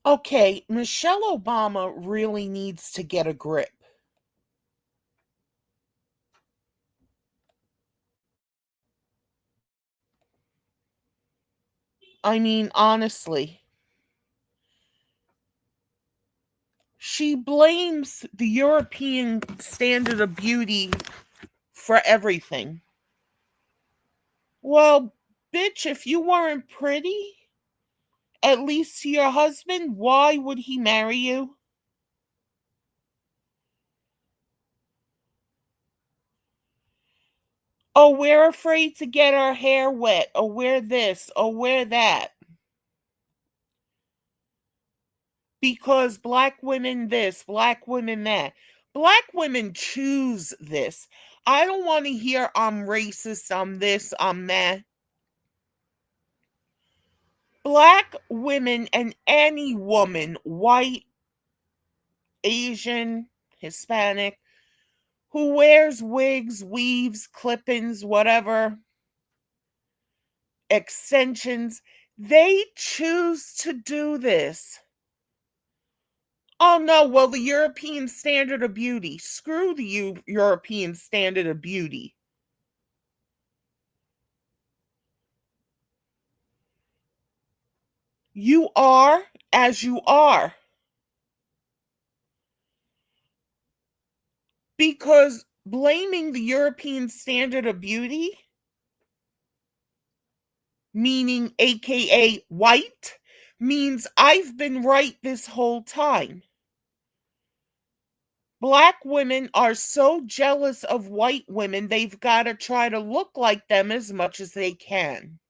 Okay, Michelle Obama really needs to get a grip. I mean, honestly, she blames the European standard of beauty for everything. Well, bitch, if you weren't pretty, at least to your husband, why would he marry you? Oh, we're afraid to get our hair wet, or wear this, or wear that. Because black women this, black women that. Black women choose this. I don't want to hear I'm racist, I'm this, I'm that. Black women and any woman, white, Asian, Hispanic, who wears wigs, weaves, clip-ins, whatever, extensions, they choose to do this. Oh no, well, the European standard of beauty. Screw the European standard of beauty. You are as you are. Because blaming the European standard of beauty, meaning AKA white, means I've been right this whole time. Black women are so jealous of white women, they've got to try to look like them as much as they can.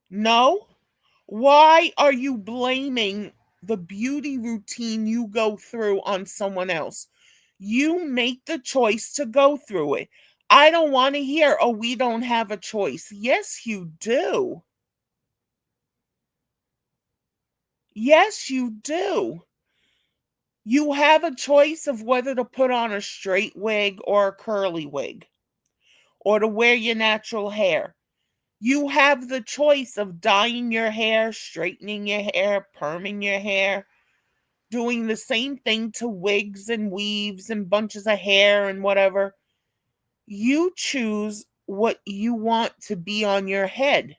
No? Why are you blaming the beauty routine you go through on someone else? You make the choice to go through it. I don't want to hear, oh, we don't have a choice. Yes, you do. Yes, you do. You have a choice of whether to put on a straight wig or a curly wig or to wear your natural hair. You have the choice of dyeing your hair, straightening your hair, perming your hair, doing the same thing to wigs and weaves and bunches of hair and whatever. You choose what you want to be on your head.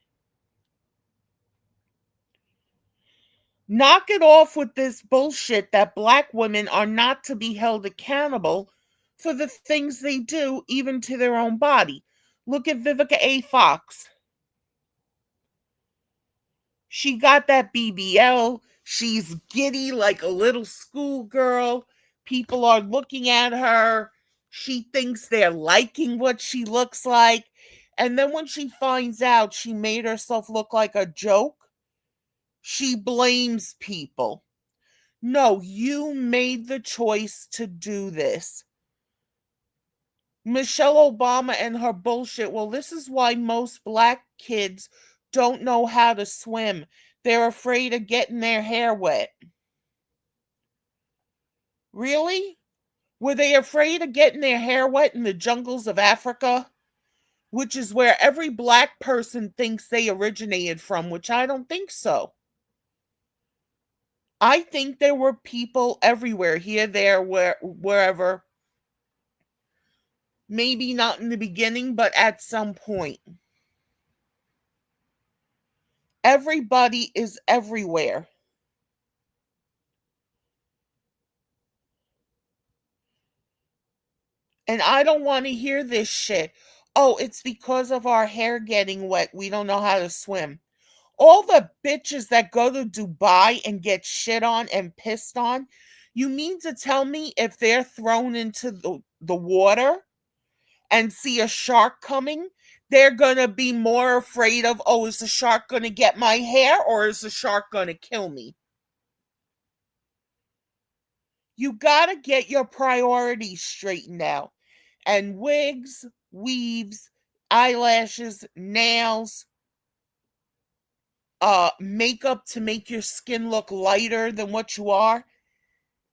Knock it off with this bullshit that black women are not to be held accountable for the things they do, even to their own body. Look at Vivica A. Fox. She got that BBL. She's giddy like a little schoolgirl. People are looking at her. She thinks they're liking what she looks like. And then when she finds out she made herself look like a joke, she blames people. No, you made the choice to do this. Michelle Obama and her bullshit. Well, this is why most black kids don't know how to swim. They're afraid of getting their hair wet. Really? Were they afraid of getting their hair wet in the jungles of Africa? Which is where every black person thinks they originated from, which I don't think so. I think there were people everywhere, here, there, wherever. Maybe not in the beginning, but at some point. Everybody is everywhere. And I don't want to hear this shit. Oh, it's because of our hair getting wet. We don't know how to swim. All the bitches that go to Dubai and get shit on and pissed on, you mean to tell me if they're thrown into the water and see a shark coming, they're going to be more afraid of, oh, is the shark going to get my hair or is the shark going to kill me? You got to get your priorities straightened out. And wigs, weaves, eyelashes, nails, makeup to make your skin look lighter than what you are.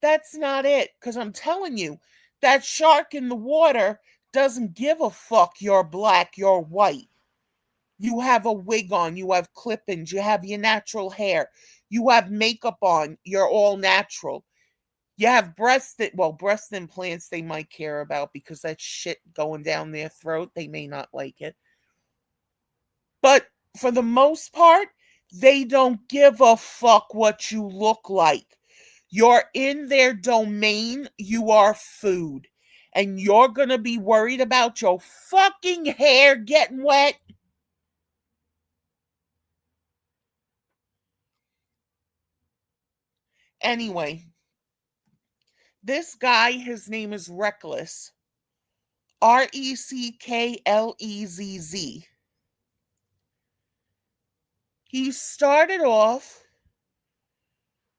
That's not it. Because I'm telling you, that shark in the water doesn't give a fuck you're black, you're white. You have a wig on, you have clip-ins, you have your natural hair, you have makeup on, you're all natural. You have breast implants they might care about because that shit going down their throat, they may not like it. But for the most part, they don't give a fuck what you look like. You're in their domain, you are food. And you're gonna be worried about your fucking hair getting wet. Anyway, this guy, his name is Recklezz. Recklezz. He started off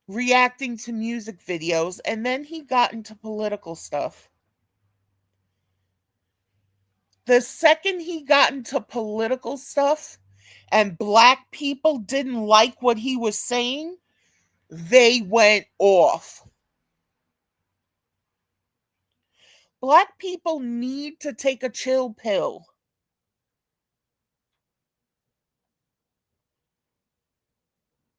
reacting to music videos and then he got into political stuff. The second he got into political stuff and black people didn't like what he was saying, they went off. Black people need to take a chill pill.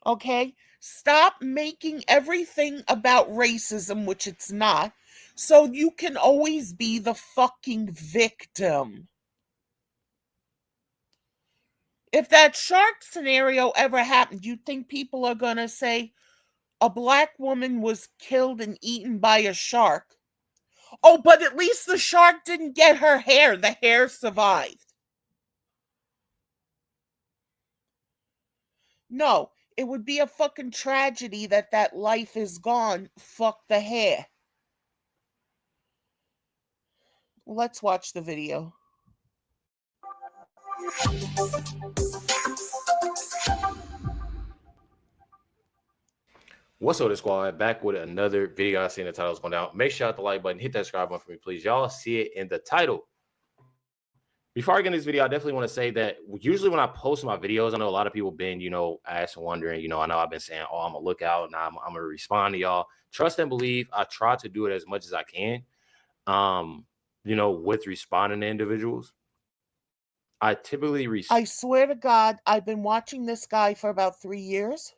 Okay? Stop making everything about racism, which it's not, so you can always be the fucking victim. If that shark scenario ever happened, you think people are going to say a black woman was killed and eaten by a shark? Oh, but at least the shark didn't get her hair. The hair survived. No, it would be a fucking tragedy that life is gone. Fuck the hair. Let's watch the video. What's up, squad? Back with another video. I seen the title's going down. Make sure you hit the like button, hit that subscribe button for me, please. Y'all see it in the title. Before I get into this video, I definitely want to say that usually when I post my videos, I know a lot of people been, asking, wondering, I know I've been saying, oh, I'm going to look out and I'm going to respond to y'all. Trust and believe. I try to do it as much as I can, with responding to individuals. I typically I swear to God, I've been watching this guy for about 3 years.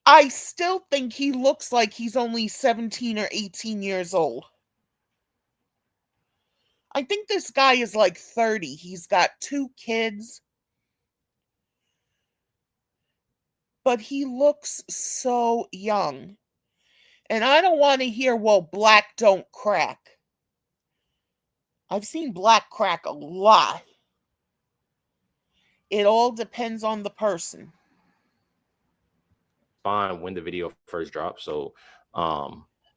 I still think he looks like he's only 17 or 18 years old. I think this guy is like 30. He's got 2 kids. But he looks so young. And I don't want to hear, well, black don't crack. I've seen black crack a lot. It all depends on the person. Fine when the video first drops. So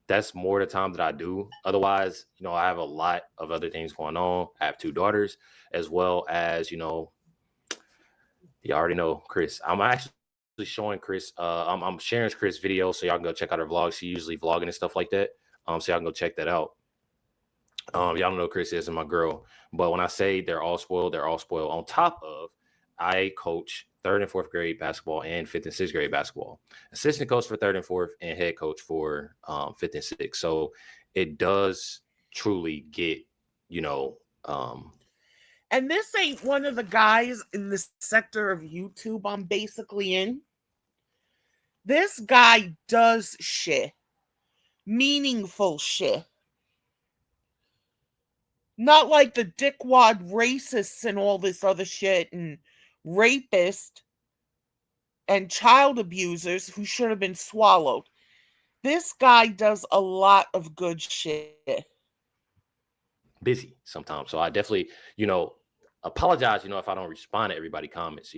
that's more the time that I do. Otherwise, I have a lot of other things going on. I have 2 daughters, as well as, you already know Chris. I'm actually showing Chris. I'm sharing Chris' video so y'all can go check out her vlogs. She usually vlogging and stuff like that. So y'all can go check that out. Y'all don't know Chris is and my girl. But when I say they're all spoiled, they're all spoiled. On top of, I coach 3rd and 4th grade basketball and 5th and 6th grade basketball. Assistant coach for 3rd and 4th and head coach for 5th and 6th. So it does truly get, and this ain't one of the guys in the sector of YouTube I'm basically in. This guy does shit. Meaningful shit. Not like the dickwad racists and all this other shit and rapists and child abusers who should have been swallowed. This guy does a lot of good shit. Busy sometimes. So I definitely, apologize, if I don't respond to everybody's comments,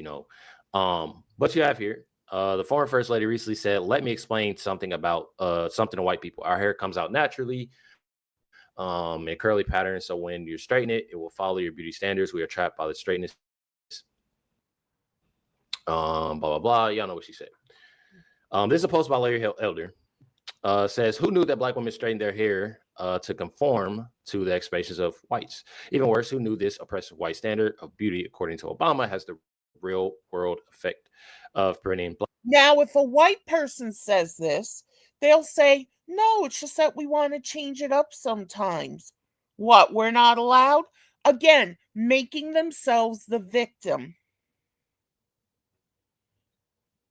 but you have here, the former first lady recently said, let me explain something about something to white people. Our hair comes out naturally in curly patterns. So when you straighten it, it will follow your beauty standards. We are trapped by the straightness. Blah, blah, blah. Y'all know what she said. This is a post by Larry Elder. Says, who knew that black women straightened their hair to conform to the expectations of whites? Even worse, who knew this oppressive white standard of beauty, according to Obama, has the real world effect of preventing black. Now, if a white person says this, They'll say, no, it's just that we want to change it up sometimes. What, we're not allowed? Again, making themselves the victim.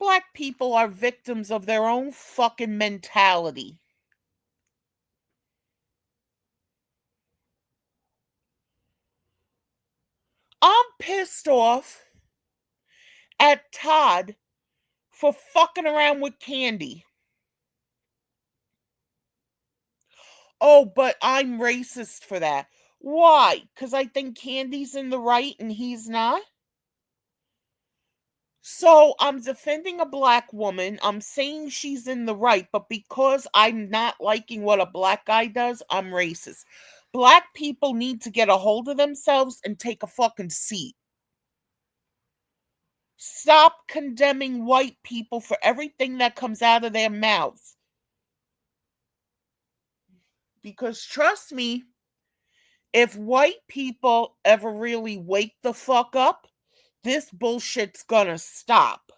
Black people are victims of their own fucking mentality. I'm pissed off at Todd for fucking around with Candy. Oh, but I'm racist for that. Why? Because I think Candy's in the right and he's not? So I'm defending a black woman. I'm saying she's in the right, but because I'm not liking what a black guy does, I'm racist. Black people need to get a hold of themselves and take a fucking seat. Stop condemning white people for everything that comes out of their mouths. Because trust me, if white people ever really wake the fuck up, this bullshit's gonna stop.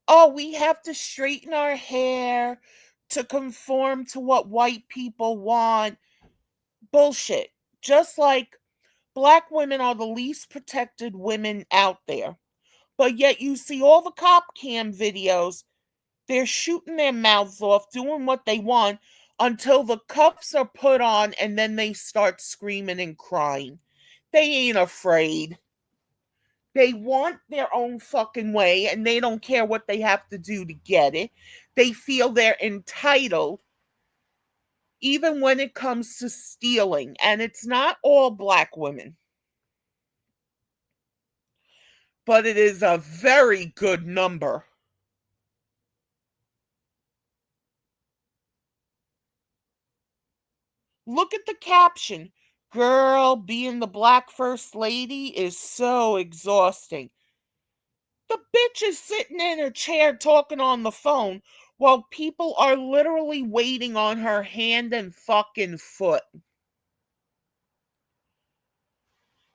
Oh, we have to straighten our hair to conform to what white people want. Bullshit. Just like black women are the least protected women out there. But yet you see all the cop cam videos, they're shooting their mouths off, doing what they want until the cuffs are put on and then they start screaming and crying. They ain't afraid. They want their own fucking way and they don't care what they have to do to get it. They feel they're entitled, even when it comes to stealing. And it's not all black women, but it is a very good number. Look at the caption. Girl, being the black first lady is so exhausting. The bitch is sitting in her chair talking on the phone while people are literally waiting on her hand and fucking foot.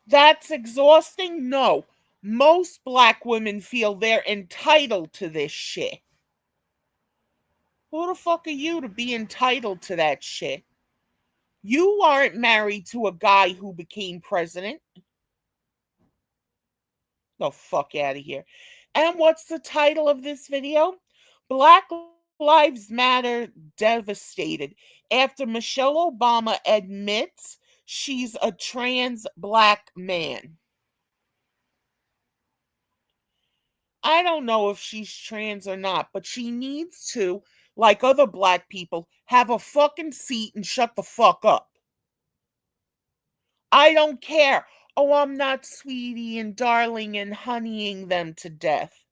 That's exhausting? No. Most black women feel they're entitled to this shit. Who the fuck are you to be entitled to that shit? You aren't married to a guy who became president. The fuck out of here. And what's the title of this video? Black Lives Matter devastated after Michelle Obama admits she's a trans black man. I don't know if she's trans or not, but she needs to, like other black people, have a fucking seat and shut the fuck up. I don't care. Oh, I'm not sweetie and darling and honeying them to death.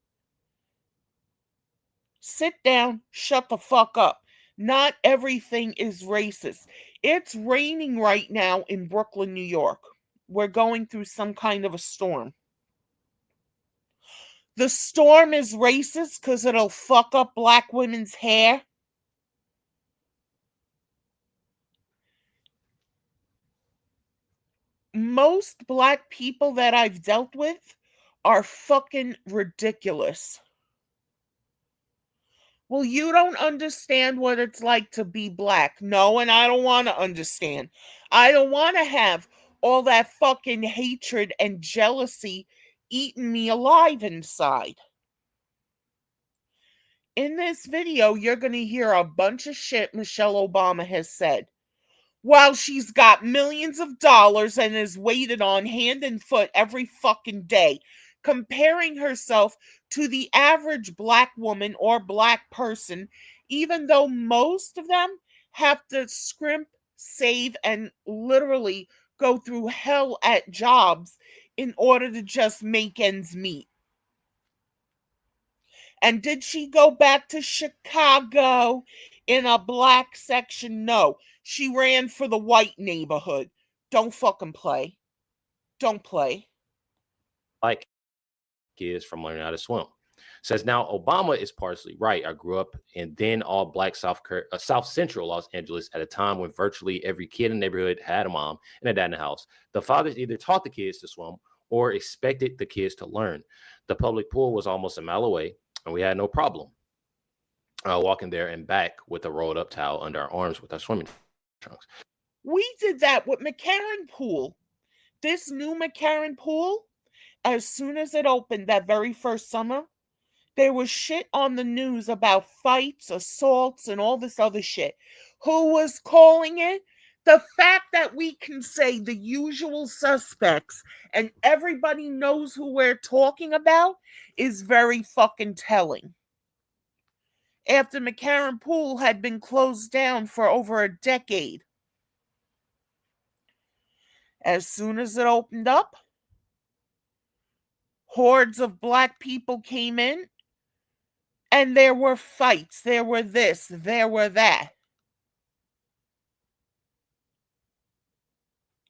Sit down, shut the fuck up. Not everything is racist. It's raining right now in Brooklyn, New York. We're going through some kind of a storm. The storm is racist because it'll fuck up black women's hair. Most black people that I've dealt with are fucking ridiculous. Well, you don't understand what it's like to be black. No, and I don't want to understand. I don't want to have all that fucking hatred and jealousy eating me alive inside. In this video, you're going to hear a bunch of shit Michelle Obama has said. While she's got millions of dollars and is waited on hand and foot every fucking day, comparing herself to the average black woman or black person, even though most of them have to scrimp, save, and literally go through hell at jobs in order to just make ends meet. And did she go back to Chicago in a black section? No. She ran for the white neighborhood. Don't fucking play. Don't play. Like kids from learning how to swim. Says now Obama is partially right. I grew up in then all black South Central Los Angeles at a time when virtually every kid in the neighborhood had a mom and a dad in the house. The fathers either taught the kids to swim or expected the kids to learn. The public pool was almost a mile away. and we had no problem walking there and back with a rolled up towel under our arms with our swimming trunks. We did that with McCarran Pool. This new McCarran Pool, as soon as it opened that very first summer, there was shit on the news about fights, assaults, and all this other shit. Who was calling it? The fact that we can say the usual suspects and everybody knows who we're talking about is very fucking telling. After McCarran Pool had been closed down for over a decade, as soon as it opened up, hordes of black people came in, and there were fights. There were this, there were that.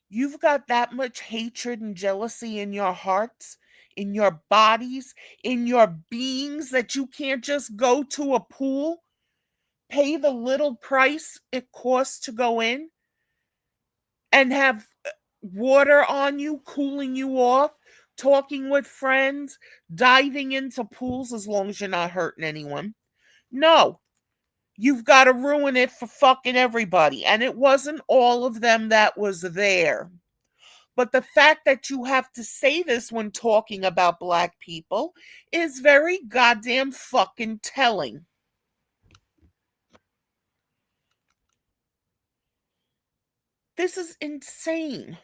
You've got that much hatred and jealousy in your hearts, in your bodies, in your beings that you can't just go to a pool, pay the little price it costs to go in, and have water on you, cooling you off, talking with friends, diving into pools as long as you're not hurting anyone. No, you've got to ruin it for fucking everybody. And it wasn't all of them that was there. But the fact that you have to say this when talking about black people is very goddamn fucking telling. This is insane.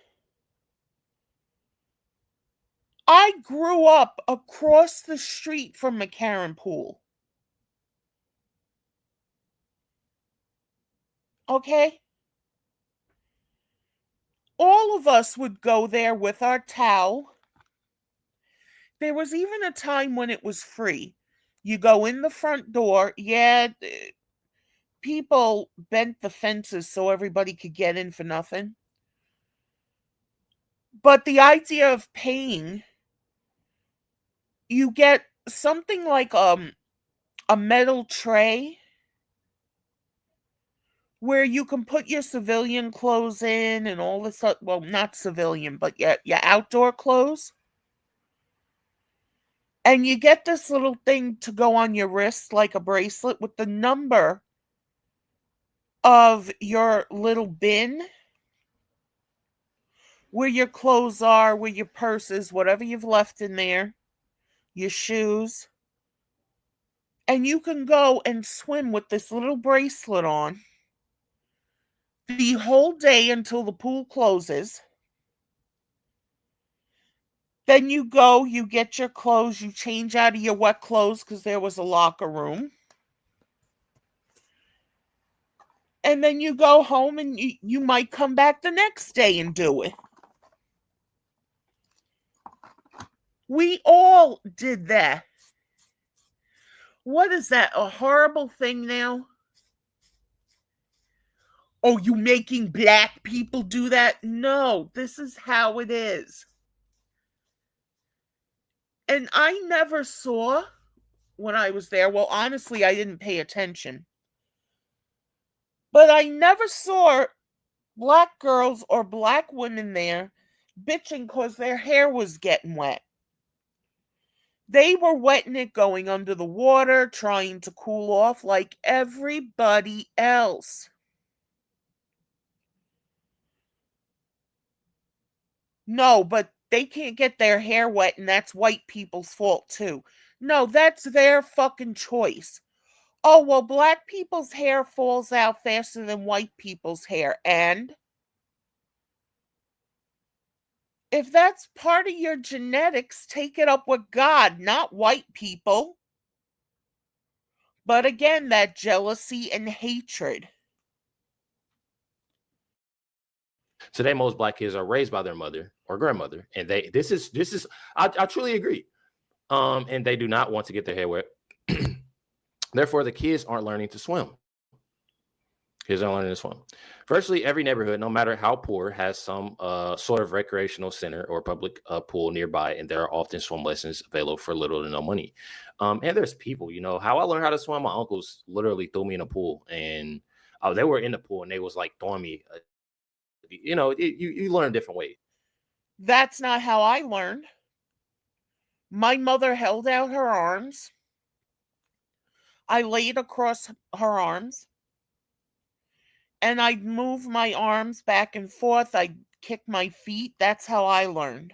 I grew up across the street from McCarran Pool. Okay? All of us would go there with our towel. There was even a time when it was free. You go in the front door. Yeah, people bent the fences so everybody could get in for nothing. But the idea of paying, you get something like a metal tray where you can put your civilian clothes in and all this, well, not civilian, but your outdoor clothes. And you get this little thing to go on your wrist like a bracelet with the number of your little bin, where your clothes are, where your purse is, whatever you've left in there, your shoes. And you can go and swim with this little bracelet on the whole day until the pool closes. Then you go, you get your clothes, you change out of your wet clothes because there was a locker room. And then you go home and you might come back the next day and do it. We all did that. What is that? A horrible thing now? Oh, you making black people do that? No, this is how it is. And I never saw when I was there, well, honestly, I didn't pay attention. But I never saw black girls or black women there bitching because their hair was getting wet. They were wetting it going under the water, trying to cool off like everybody else. No, but they can't get their hair wet, and that's white people's fault too. No, that's their fucking choice. Oh, well, black people's hair falls out faster than white people's hair. And if that's part of your genetics, take it up with God, not white people. But again, that jealousy and hatred. Today, most black kids are raised by their mother or grandmother, and this is I truly agree. And they do not want to get their hair wet. Therefore, the kids aren't learning to swim. Kids aren't learning to swim. Virtually every neighborhood, no matter how poor, has some sort of recreational center or public pool nearby, and there are often swim lessons available for little to no money. And there's people, how I learned how to swim. My uncles literally threw me in a pool, and they were in the pool, and they was like throwing me. You learn a different way. That's not how I learned. My mother held out her arms, I laid across her arms and I'd move my arms back and forth. I'd kick my feet. That's how I learned.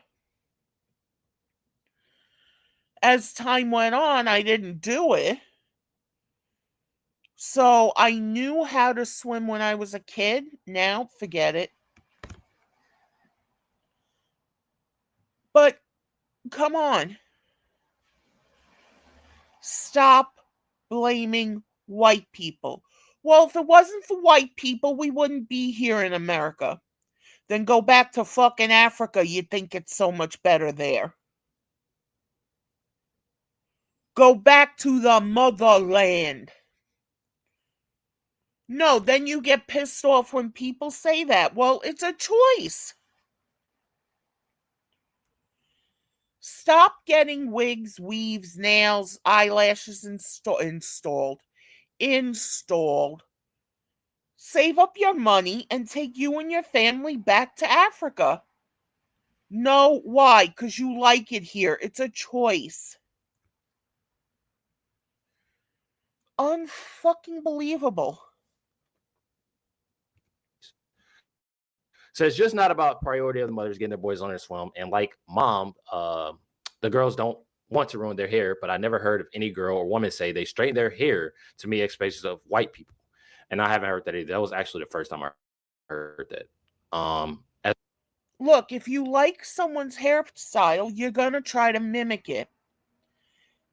As time went on, I didn't do it. So I knew how to swim when I was a kid. Now, forget it. But come on. Stop blaming white people. Well, if it wasn't for white people, we wouldn't be here in America. Then go back to fucking Africa. You'd think it's so much better there. Go back to the motherland. No, then you get pissed off when people say that. Well, it's a choice. Stop getting wigs, weaves, nails, eyelashes installed. Save up your money and take you and your family back to Africa. No, why? Because you like it here. It's a choice. Unfucking believable. So it's just not about priority of the mothers getting their boys on their swim. And like mom, the girls don't want to ruin their hair, but I never heard of any girl or woman say they straighten their hair to meet expectations of white people. And I haven't heard that either. That was actually the first time I heard that. Look, if you like someone's hairstyle, you're going to try to mimic it.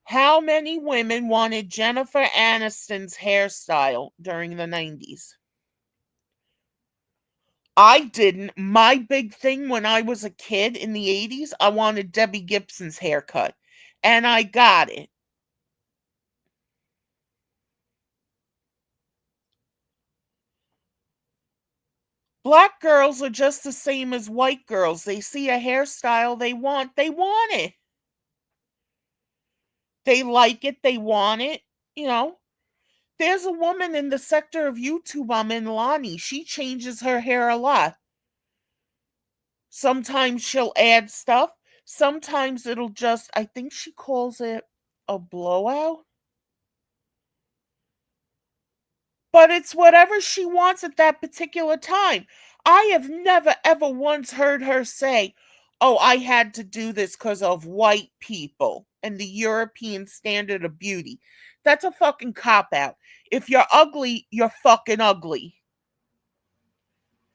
How many women wanted Jennifer Aniston's hairstyle during the 90s? I didn't. My big thing when I was a kid in the 80s, I wanted Debbie Gibson's haircut. And I got it. Black girls are just the same as white girls. They see a hairstyle they want it. They like it, they want it, you know. There's a woman in the sector of YouTube I'm in, Lonnie. She changes her hair a lot. Sometimes she'll add stuff. Sometimes it'll just, I think she calls it a blowout. But it's whatever she wants at that particular time. I have never, ever once heard her say, oh, I had to do this because of white people and the European standard of beauty. That's a fucking cop out. If you're ugly, you're fucking ugly.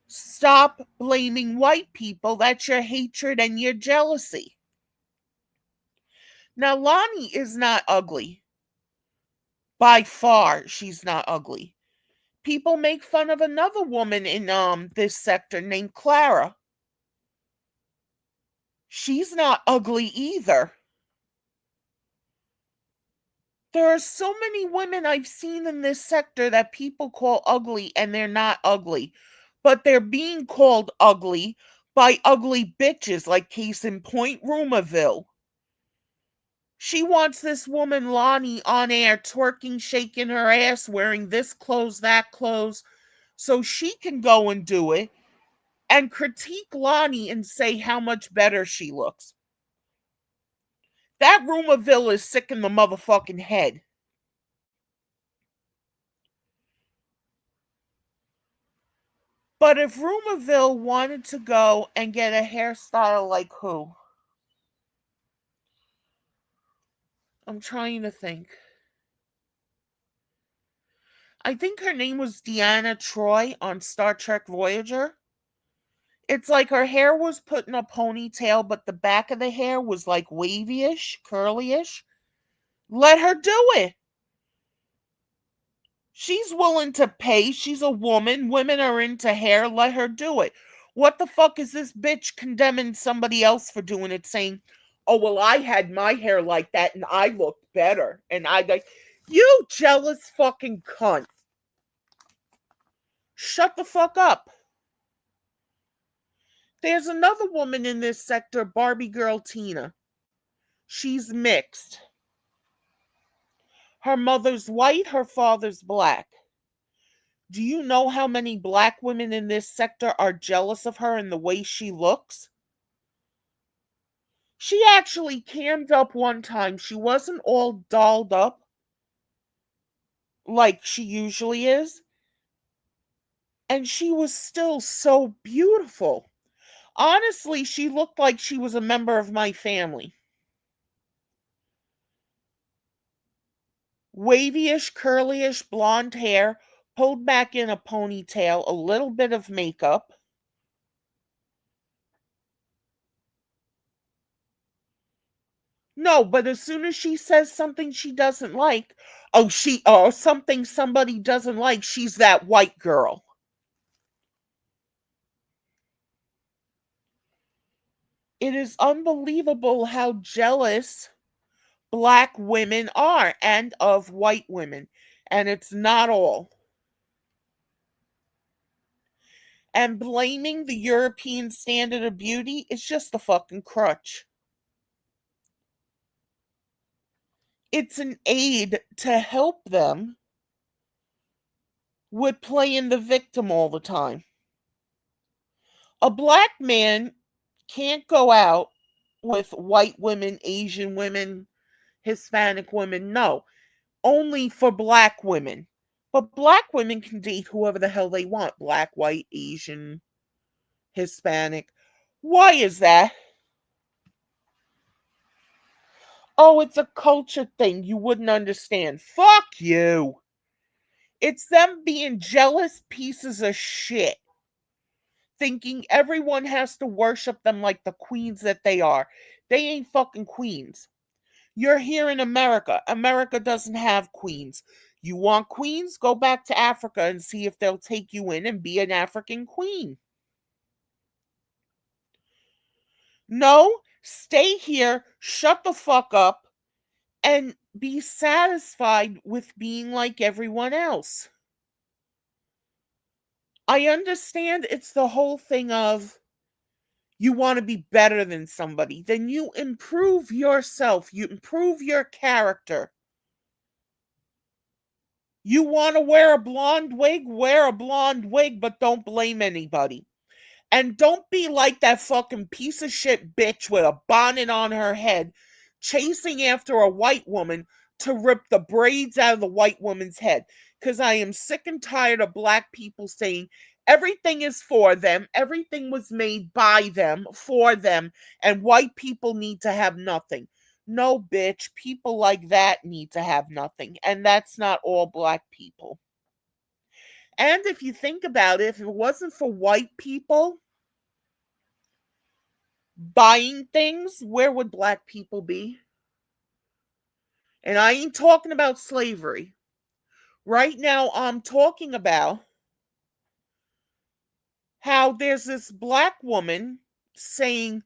Stop blaming white people. That's your hatred and your jealousy. Now, Lonnie is not ugly. By far, she's not ugly. People make fun of another woman in this sector named Clara. She's not ugly either. There are so many women I've seen in this sector that people call ugly and they're not ugly. But they're being called ugly by ugly bitches like case in point Rumorville. She wants this woman Lonnie on air twerking, shaking her ass, wearing this clothes, that clothes, so she can go and do it and critique Lonnie and say how much better she looks. That Rumorville is sick in the motherfucking head. But if Rumorville wanted to go and get a hairstyle like who? I'm trying to think. I think her name was Deanna Troi on Star Trek Voyager. It's like her hair was put in a ponytail, but the back of the hair was like wavy-ish, curly-ish. Let her do it. She's willing to pay. She's a woman. Women are into hair. Let her do it. What the fuck is this bitch condemning somebody else for doing it, saying, oh, well, I had my hair like that and I looked better. And I like, you jealous fucking cunt. Shut the fuck up. There's another woman in this sector, Barbie Girl Tina. She's mixed. Her mother's white, her father's black. Do you know how many black women in this sector are jealous of her and the way she looks? She actually cammed up one time. She wasn't all dolled up. like she usually is, and she was still so beautiful. Honestly, she looked like she was a member of my family. Wavyish, curlyish blonde hair, pulled back in a ponytail, a little bit of makeup. No, but as soon as she says something she doesn't like, or something somebody doesn't like, she's that white girl. It is unbelievable how jealous black women are and of white women. And it's not all. And blaming the European standard of beauty is just a fucking crutch. It's an aid to help them with playing the victim all the time. A black man can't go out with white women, Asian women, Hispanic women. No, only for black women. But black women can date whoever the hell they want, black, white, Asian, Hispanic. Why is that? Oh, it's a culture thing. You wouldn't understand. Fuck you. It's them being jealous pieces of shit, thinking everyone has to worship them like the queens that they are. They ain't fucking queens. You're here in America. America doesn't have queens. You want queens? Go back to Africa and see if they'll take you in and be an African queen. No, stay here, shut the fuck up, and be satisfied with being like everyone else. I understand it's the whole thing of you want to be better than somebody. Then you improve yourself, you improve your character. You want to wear a blonde wig? Wear a blonde wig, but don't blame anybody. And don't be like that fucking piece of shit bitch with a bonnet on her head, chasing after a white woman to rip the braids out of the white woman's head. Because I am sick and tired of black people saying everything is for them, everything was made by them, for them, and white people need to have nothing. No, bitch, people like that need to have nothing. And that's not all black people. And if you think about it, if it wasn't for white people buying things, where would black people be? And I ain't talking about slavery. Right now, I'm talking about how there's this black woman saying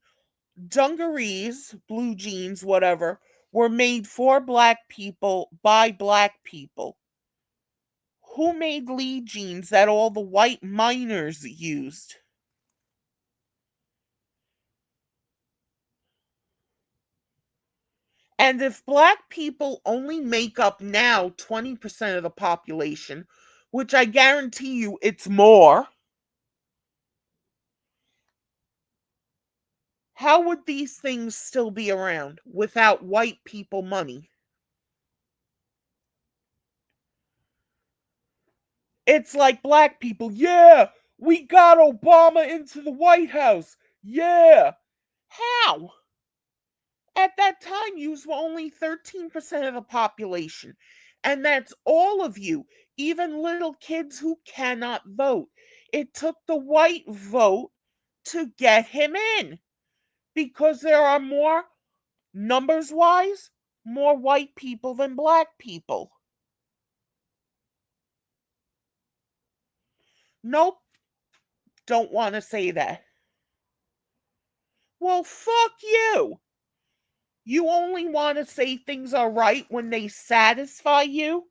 dungarees, blue jeans, whatever, were made for black people by black people. Who made Lee jeans that all the white miners used? And if black people only make up now 20% of the population, which I guarantee you it's more, how would these things still be around without white people money? It's like black people, yeah, we got Obama into the White House. Yeah. How? At that time, you were only 13% of the population. And that's all of you, even little kids who cannot vote. It took the white vote to get him in because there are more, numbers wise, more white people than black people. Nope, don't want to say that. Well, fuck you. You only want to say things are right when they satisfy you,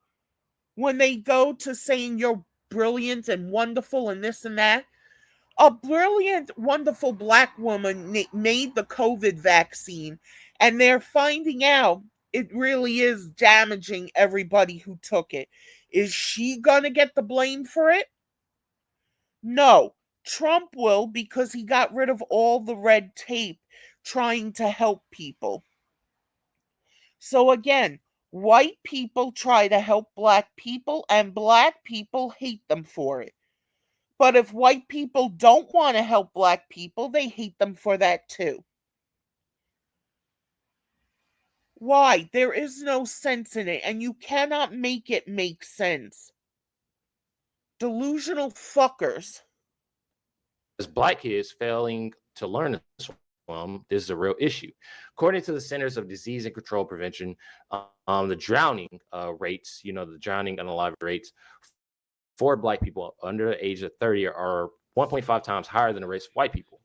when they go to saying you're brilliant and wonderful and this and that. A brilliant, wonderful black woman made the COVID vaccine, and they're finding out it really is damaging everybody who took it. Is she gonna get the blame for it? No. Trump will, because he got rid of all the red tape trying to help people. So again, White people try to help black people, and black people hate them for it. But if white people don't want to help black people, they hate them for that too. Why? There is no sense in it, and you cannot make it make sense. Delusional fuckers. As black kids failing to learn to swim, this is a real issue. According to the Centers of Disease and Control Prevention, the drowning rates, the drowning unalive rates for black people under the age of 30 are 1.5 times higher than the rates of white people.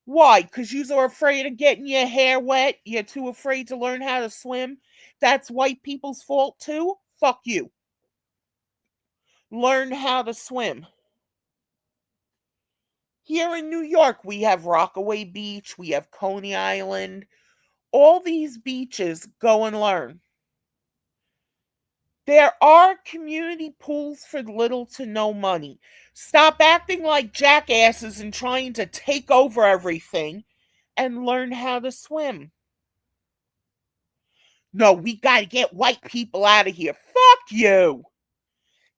Why? Because you are afraid of getting your hair wet? You're too afraid to learn how to swim? That's white people's fault too? Fuck you. Learn how to swim. Here in New York, we have Rockaway Beach, we have Coney Island. All these beaches, go and learn. There are community pools for little to no money. Stop acting like jackasses and trying to take over everything and learn how to swim. No, we gotta get white people out of here. Fuck you.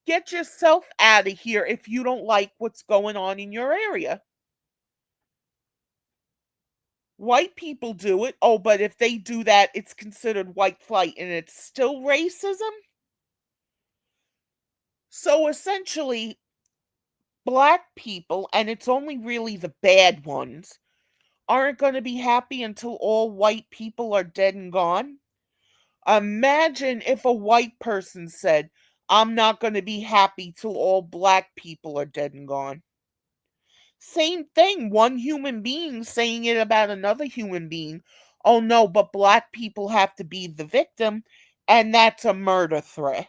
Get yourself out of here if you don't like what's going on in your area. White people do it. Oh, but if they do that, it's considered white flight and it's still racism? So essentially, black people, and it's only really the bad ones, aren't going to be happy until all white people are dead and gone. Imagine if a white person said, I'm not going to be happy till all black people are dead and gone. Same thing, one human being saying it about another human being. Oh no, but black people have to be the victim, and that's a murder threat.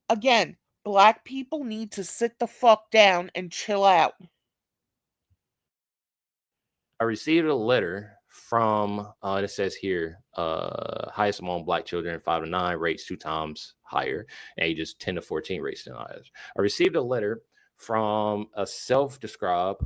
Again, black people need to sit the fuck down and chill out. I received a letter from, it says here, highest among black children 5 to 9 rates 2 times higher, ages 10 to 14 rates 10 higher. I received a letter from a self-described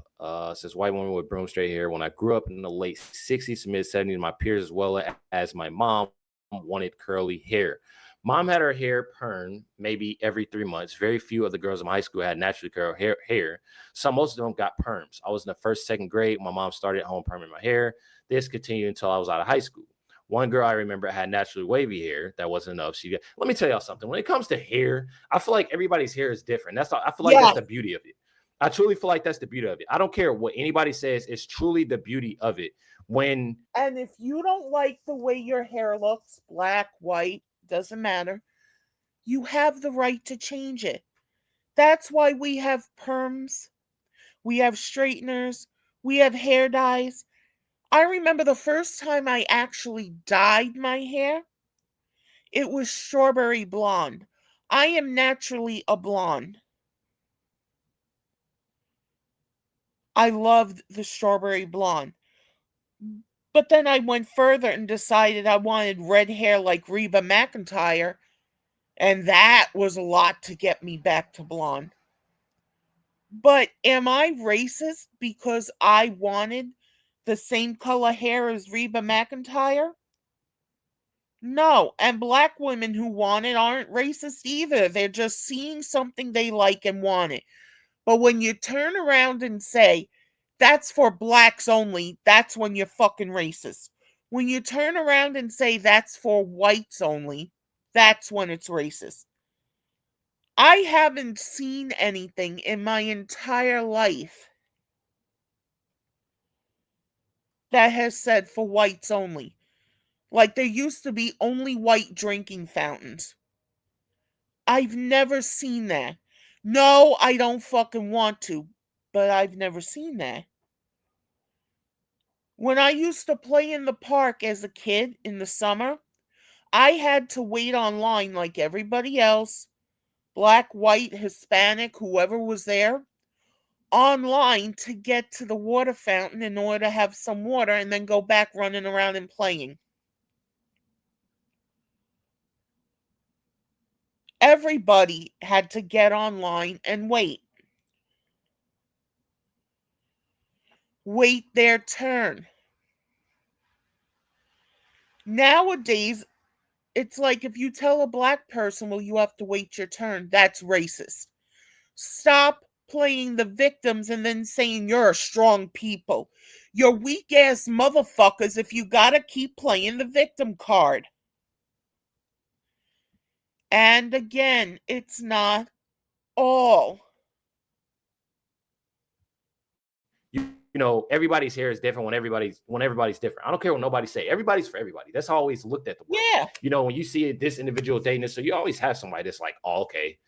says white woman with broom straight hair. When I grew up in the late 60s to mid 70s, my peers as well as my mom wanted curly hair. Mom had her hair permed maybe every 3 months. Very few of the girls in my high school had naturally curly hair. So most of them got perms. I was in the first, second grade. My mom started at home perming my hair. This continued until I was out of high school. One girl I remember had naturally wavy hair. That wasn't enough. Let me tell y'all something. When it comes to hair, I feel like everybody's hair is different. I feel like that's the beauty of it. I truly feel like that's the beauty of it. I don't care what anybody says. It's truly the beauty of it. And if you don't like the way your hair looks, black, white, doesn't matter, you have the right to change it. That's why we have perms, we have straighteners, we have hair dyes. I remember the first time I actually dyed my hair, it was strawberry blonde. I am naturally a blonde. I loved the strawberry blonde. But then I went further and decided I wanted red hair like Reba McEntire, and that was a lot to get me back to blonde. But am I racist because I wanted the same color hair as Reba McEntire? No, and black women who want it aren't racist either. They're just seeing something they like and want it. But when you turn around and say, that's for blacks only, that's when you're fucking racist. When you turn around and say that's for whites only, that's when it's racist. I haven't seen anything in my entire life that has said for whites only. Like there used to be only white drinking fountains. I've never seen that. No, I don't fucking want to, but I've never seen that. When I used to play in the park as a kid in the summer, I had to wait online like everybody else, black, white, Hispanic, whoever was there, online to get to the water fountain in order to have some water and then go back running around and playing. Everybody had to get online and wait. Wait their turn. Nowadays, it's like if you tell a black person, well, you have to wait your turn, that's racist. Stop playing the victims and then saying you're a strong people. You're weak ass motherfuckers if you gotta keep playing the victim card. And again, it's not all. You know, everybody's hair is different when everybody's different. I don't care what nobody say. Everybody's for everybody. That's how I always looked at the world. Yeah. You know, when you see this individual dating this, so you always have somebody that's like, oh, okay,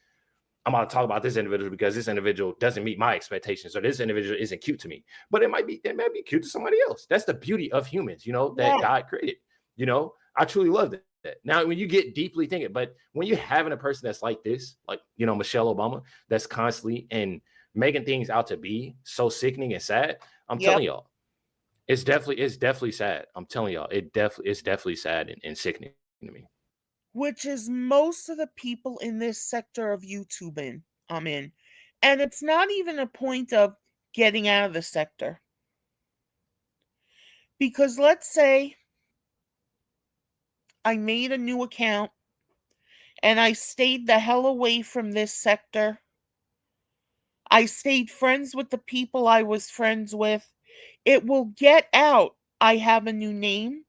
I'm going to talk about this individual because this individual doesn't meet my expectations, or this individual isn't cute to me. But it might be cute to somebody else. That's the beauty of humans, you know, that Yeah. God created. You know, I truly love that. Now, when you get deeply thinking, but when you're having a person that's like this, like, you know, Michelle Obama, that's constantly and making things out to be so sickening and sad, I'm Yep. telling y'all, it's definitely sad. I'm telling y'all, it's definitely sad and sickening to me. Which is most of the people in this sector of YouTube I'm in. And it's not even a point of getting out of the sector. Because let's say I made a new account and I stayed the hell away from this sector. I stayed friends with the people I was friends with. It will get out. I have a new name.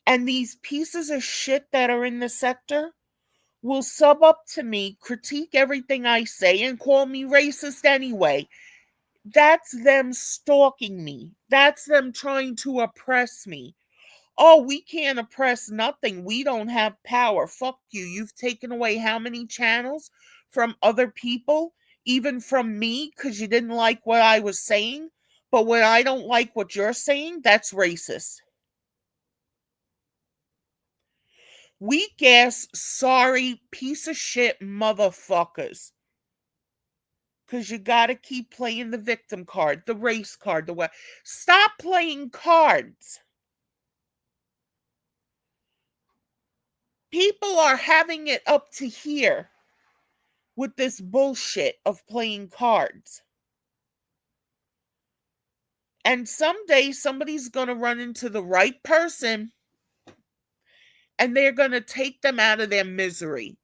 And these pieces of shit that are in the sector will sub up to me, critique everything I say, and call me racist anyway. That's them stalking me. That's them trying to oppress me. Oh, we can't oppress nothing. We don't have power. Fuck you. You've taken away how many channels from other people, even from me, because you didn't like what I was saying? But when I don't like what you're saying, that's racist. Weak ass, sorry, piece of shit motherfuckers. Because you got to keep playing the victim card, the race card, the way. Stop playing cards. People are having it up to here with this bullshit of playing cards. And someday somebody's going to run into the right person and they're going to take them out of their misery.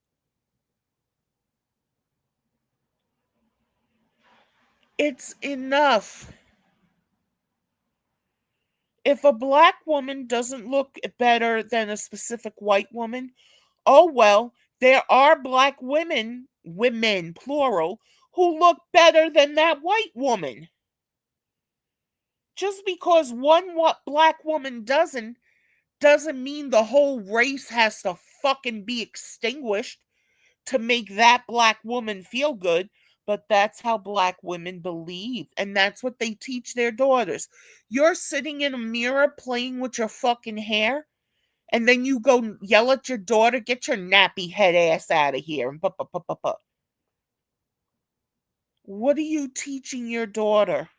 It's enough. If a black woman doesn't look better than a specific white woman, oh well, there are black women plural, who look better than that white woman. Just because one black woman doesn't mean the whole race has to fucking be extinguished to make that black woman feel good. But that's how black women believe, and that's what they teach their daughters. You're sitting in a mirror playing with your fucking hair, and then you go yell at your daughter, get your nappy head ass out of here. And what are you teaching your daughter?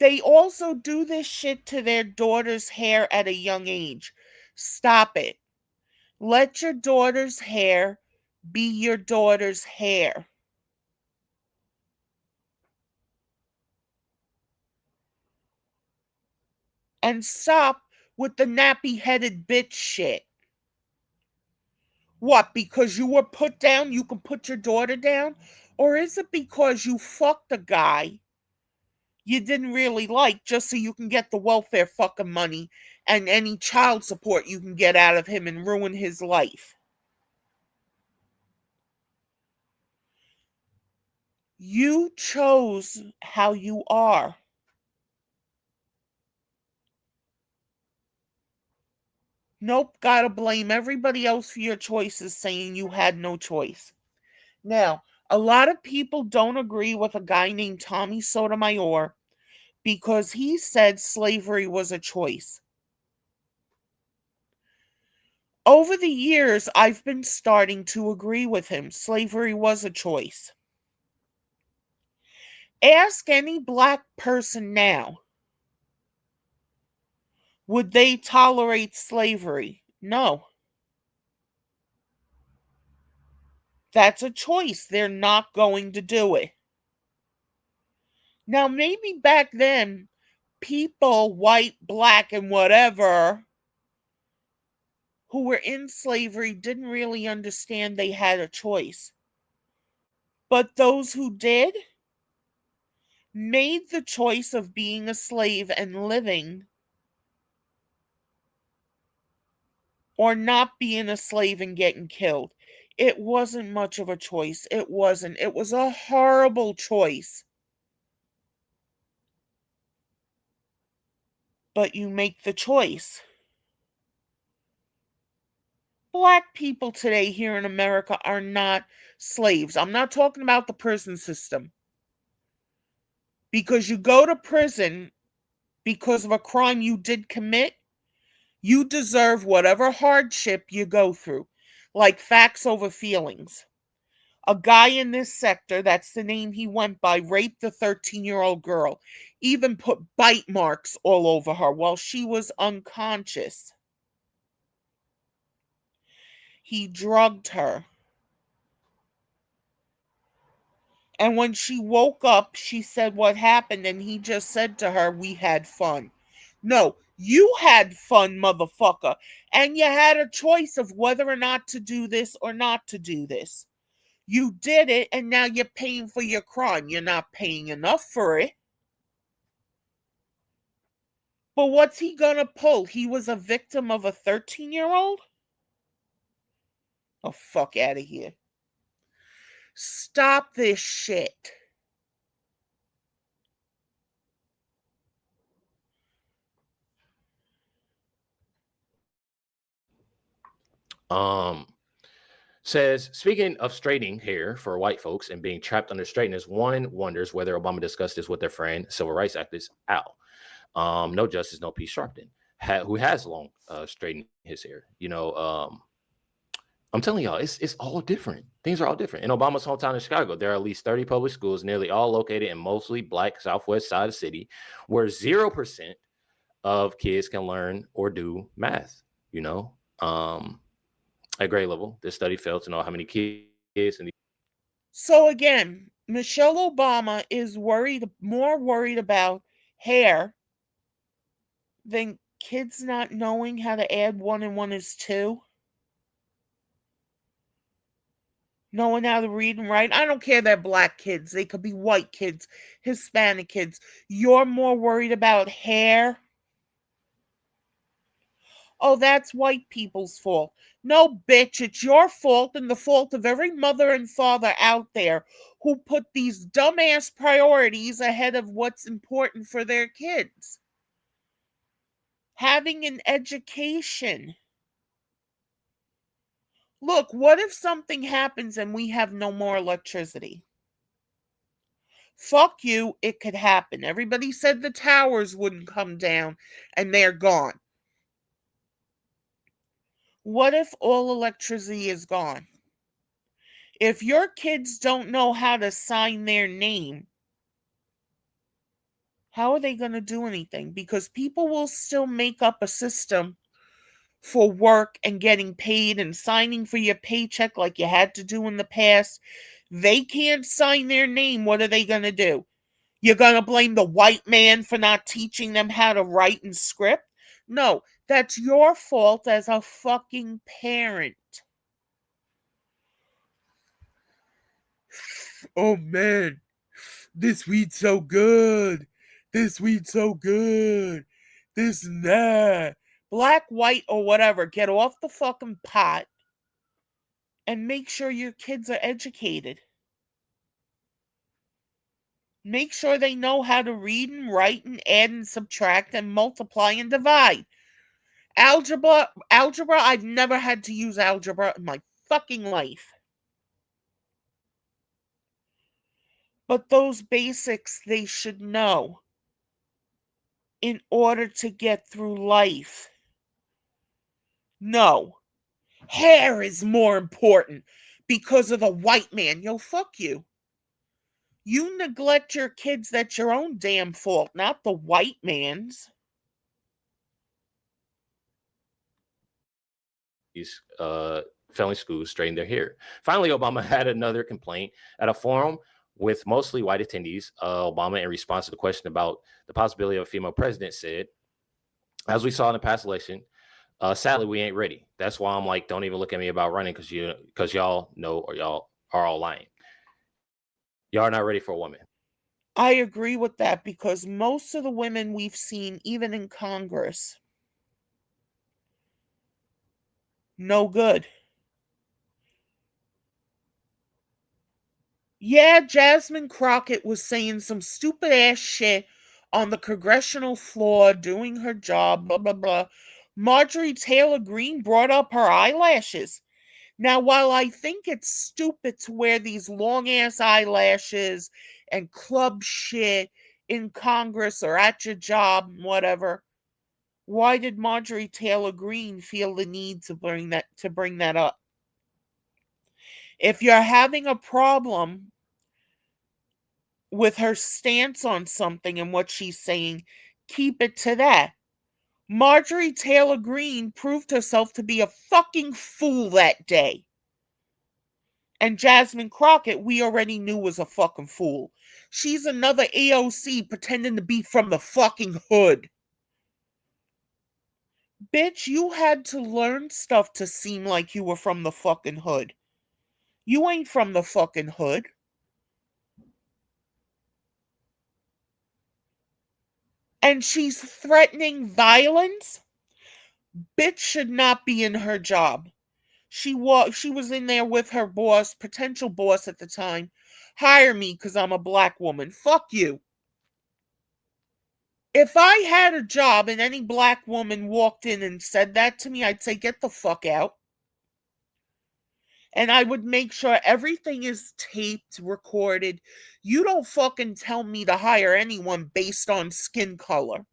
They also do this shit to their daughter's hair at a young age. Stop it. Let your daughter's hair be your daughter's hair. And stop with the nappy headed bitch shit. What, because you were put down, you can put your daughter down? Or is it because you fucked a guy you didn't really like just so you can get the welfare fucking money and any child support you can get out of him and ruin his life? You chose how you are. Nope, gotta blame everybody else for your choices, saying you had no choice. Now, a lot of people don't agree with a guy named Tommy Sotomayor because he said slavery was a choice. Over the years, I've been starting to agree with him. Slavery was a choice. Ask any black person now, would they tolerate slavery? No. That's a choice. They're not going to do it. Now, maybe back then, people, white, black, and whatever, who were in slavery didn't really understand they had a choice. But those who did made the choice of being a slave and living, or not being a slave and getting killed. It wasn't much of a choice. It wasn't. It was a horrible choice. But you make the choice. Black people today here in America are not slaves. I'm not talking about the prison system. Because you go to prison because of a crime you did commit, you deserve whatever hardship you go through, like facts over feelings. A guy in this sector, that's the name he went by, raped the 13-year-old girl, even put bite marks all over her while she was unconscious. He drugged her. And when she woke up, she said what happened, and he just said to her, "We had fun." No, you had fun, motherfucker. And you had a choice of whether or not to do this or not to do this. You did it, and now you're paying for your crime. You're not paying enough for it. But what's he gonna pull? He was a victim of a 13-year-old? Oh, fuck out of here. Stop this shit. Says, speaking of straightening hair for white folks and being trapped under straightness, one wonders whether Obama discussed this with their friend, civil rights activist Al. No justice, no peace Sharpton, who has long straightened his hair. I'm telling y'all, it's all different. Things are all different. In Obama's hometown of Chicago, there are at least 30 public schools, nearly all located in mostly black southwest side of the city, where 0% of kids can learn or do math. At grade level, this study failed to know how many kids in the So again, Michelle Obama is more worried about hair than kids not knowing how to add 1 and 1 is 2. Knowing how to read and write. I don't care they're black kids. They could be white kids, Hispanic kids. You're more worried about hair. Oh, that's white people's fault. No, bitch, it's your fault and the fault of every mother and father out there who put these dumbass priorities ahead of what's important for their kids. Having an education. Look, what if something happens and we have no more electricity? Fuck you, it could happen. Everybody said the towers wouldn't come down and they're gone. What if all electricity is gone? If your kids don't know how to sign their name, how are they going to do anything? Because people will still make up a system for work and getting paid and signing for your paycheck like you had to do in the past. They can't sign their name. What are they going to do? You're going to blame the white man for not teaching them how to write and script? No, that's your fault as a fucking parent. Oh man, this weed's so good. This weed's so good. This and that. Black, white, or whatever, get off the fucking pot and make sure your kids are educated. Make sure they know how to read and write and add and subtract and multiply and divide. Algebra, I've never had to use algebra in my fucking life. But those basics they should know in order to get through life. No. Hair is more important because of the white man. Yo, fuck you. You neglect your kids, that's your own damn fault, not the white man's. these failing schools straighten their hair. Finally, Obama had another complaint at a forum with mostly white attendees, Obama, in response to the question about the possibility of a female president, said, as we saw in the past election, sadly, we ain't ready. That's why I'm like, don't even look at me about running because y'all know or y'all are all lying. Y'all are not ready for a woman. I agree with that because most of the women we've seen, even in Congress, no good. Yeah, Jasmine Crockett was saying some stupid ass shit on the congressional floor, doing her job, blah, blah, blah. Marjorie Taylor Greene brought up her eyelashes. Now, while I think it's stupid to wear these long ass eyelashes and club shit in Congress or at your job, whatever, why did Marjorie Taylor Greene feel the need to bring that up? If you're having a problem with her stance on something and what she's saying, keep it to that. Marjorie Taylor Greene proved herself to be a fucking fool that day. And Jasmine Crockett, we already knew was a fucking fool. She's another AOC pretending to be from the fucking hood. Bitch, you had to learn stuff to seem like you were from the fucking hood. You ain't from the fucking hood. And she's threatening violence. Bitch should not be in her job. She was in there with her boss, potential boss at the time. Hire me because I'm a black woman. Fuck you. If I had a job and any black woman walked in and said that to me, I'd say, get the fuck out. And I would make sure everything is taped, recorded. You don't fucking tell me to hire anyone based on skin color.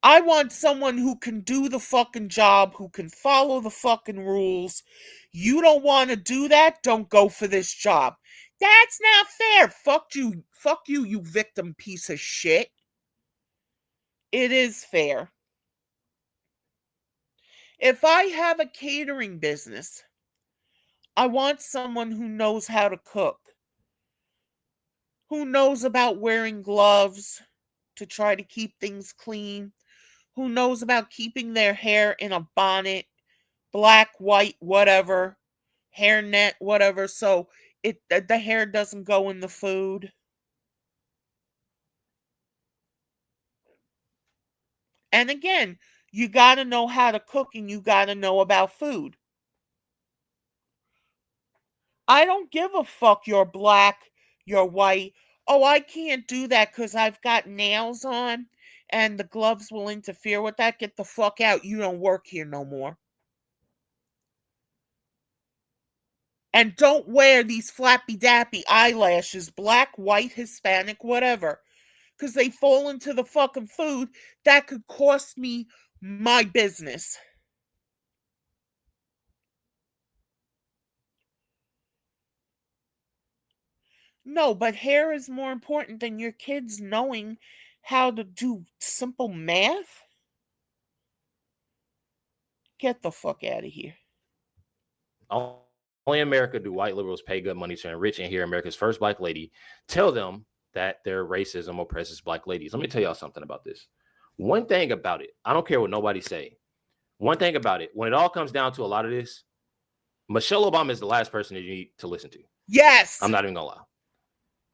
I want someone who can do the fucking job, who can follow the fucking rules. You don't want to do that? Don't go for this job. That's not fair. Fuck you. Fuck you, you victim piece of shit. It is fair. If I have a catering business, I want someone who knows how to cook, who knows about wearing gloves to try to keep things clean, who knows about keeping their hair in a bonnet, black, white, whatever, hairnet, whatever, so the hair doesn't go in the food. And again, you got to know how to cook and you got to know about food. I don't give a fuck you're black, you're white. Oh, I can't do that because I've got nails on and the gloves will interfere with that. Get the fuck out. You don't work here no more. And don't wear these flappy dappy eyelashes, black, white, Hispanic, whatever, because they fall into the fucking food. That could cost me my business. No, but hair is more important than your kids knowing how to do simple math. Get the fuck out of here. Only in America do white liberals pay good money to enrich and hear America's first black lady tell them that their racism oppresses black ladies. Let me tell y'all something about this. One thing about it, I don't care what nobody say. One thing about it, when it all comes down to a lot of this, Michelle Obama is the last person that you need to listen to. Yes. I'm not even gonna lie.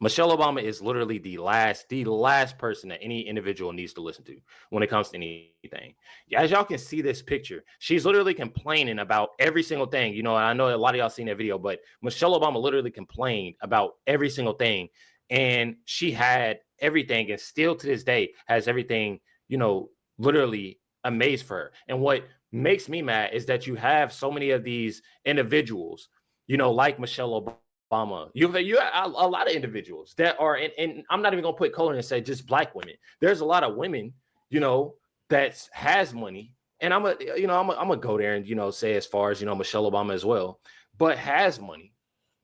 Michelle Obama is literally the last person that any individual needs to listen to when it comes to anything. As y'all can see this picture, she's literally complaining about every single thing. You know, I know a lot of y'all seen that video, but Michelle Obama literally complained about every single thing, and she had everything, and still to this day has everything, you know, literally amazed for her. And what makes me mad is that you have so many of these individuals, you know, like Michelle Obama. You have a lot of individuals that are, and I'm not even gonna put color and say just black women. There's a lot of women, you know, that has money, and I'm gonna go there and, you know, say as far as, you know, Michelle Obama as well, but has money.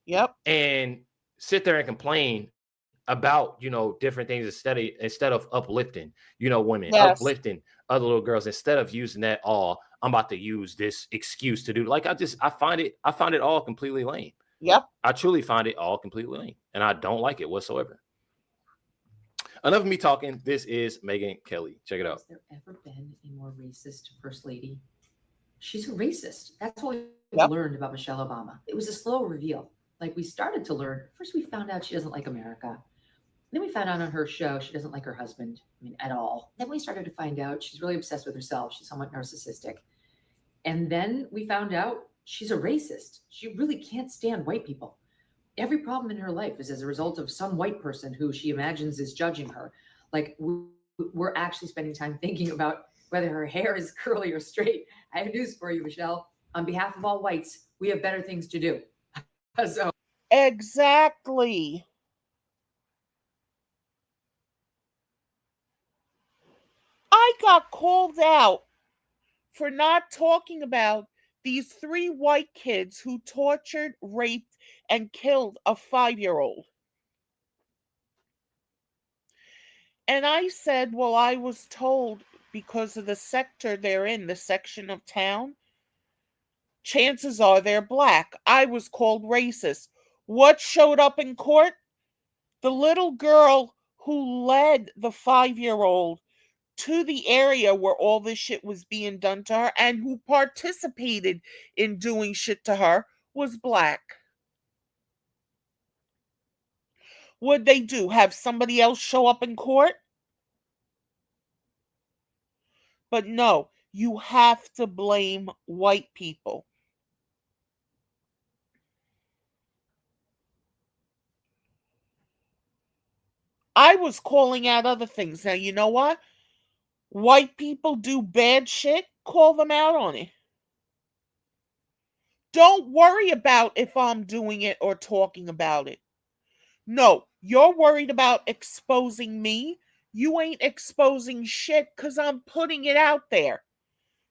Yep. And sit there and complain about, you know, different things instead of uplifting, you know, women, Yes. uplifting other little girls, instead of using I'm about to use this excuse to do, like, I find it all completely lame. Yep. I truly find it all completely lame, and I don't like it whatsoever. Enough of me talking. This is Megyn Kelly. Check it out. Has there ever been a more racist first lady? She's a racist. That's what we've Yep. learned about Michelle Obama. It was a slow reveal. Like we started to learn. First, we found out she doesn't like America. Then we found out on her show she doesn't like her husband, at all. Then we started to find out she's really obsessed with herself. She's somewhat narcissistic. And then we found out she's a racist. She really can't stand white people. Every problem in her life is as a result of some white person who she imagines is judging her. Like we're actually spending time thinking about whether her hair is curly or straight. I have news for you, Michelle. On behalf of all whites, we have better things to do. So Exactly. I got called out for not talking about these 3 white kids who tortured, raped, and killed a 5-year-old. And I said, well, I was told because of the sector they're in, the section of town, chances are they're black. I was called racist. What showed up in court? The little girl who led the 5-year-old to the area where all this shit was being done to her and who participated in doing shit to her was black. What'd they do? Have somebody else show up in court? But no, you have to blame white people. I was calling out other things. Now, you know what? White people do bad shit, call them out on it. Don't worry about if I'm doing it or talking about it. No, you're worried about exposing me. You ain't exposing shit because I'm putting it out there.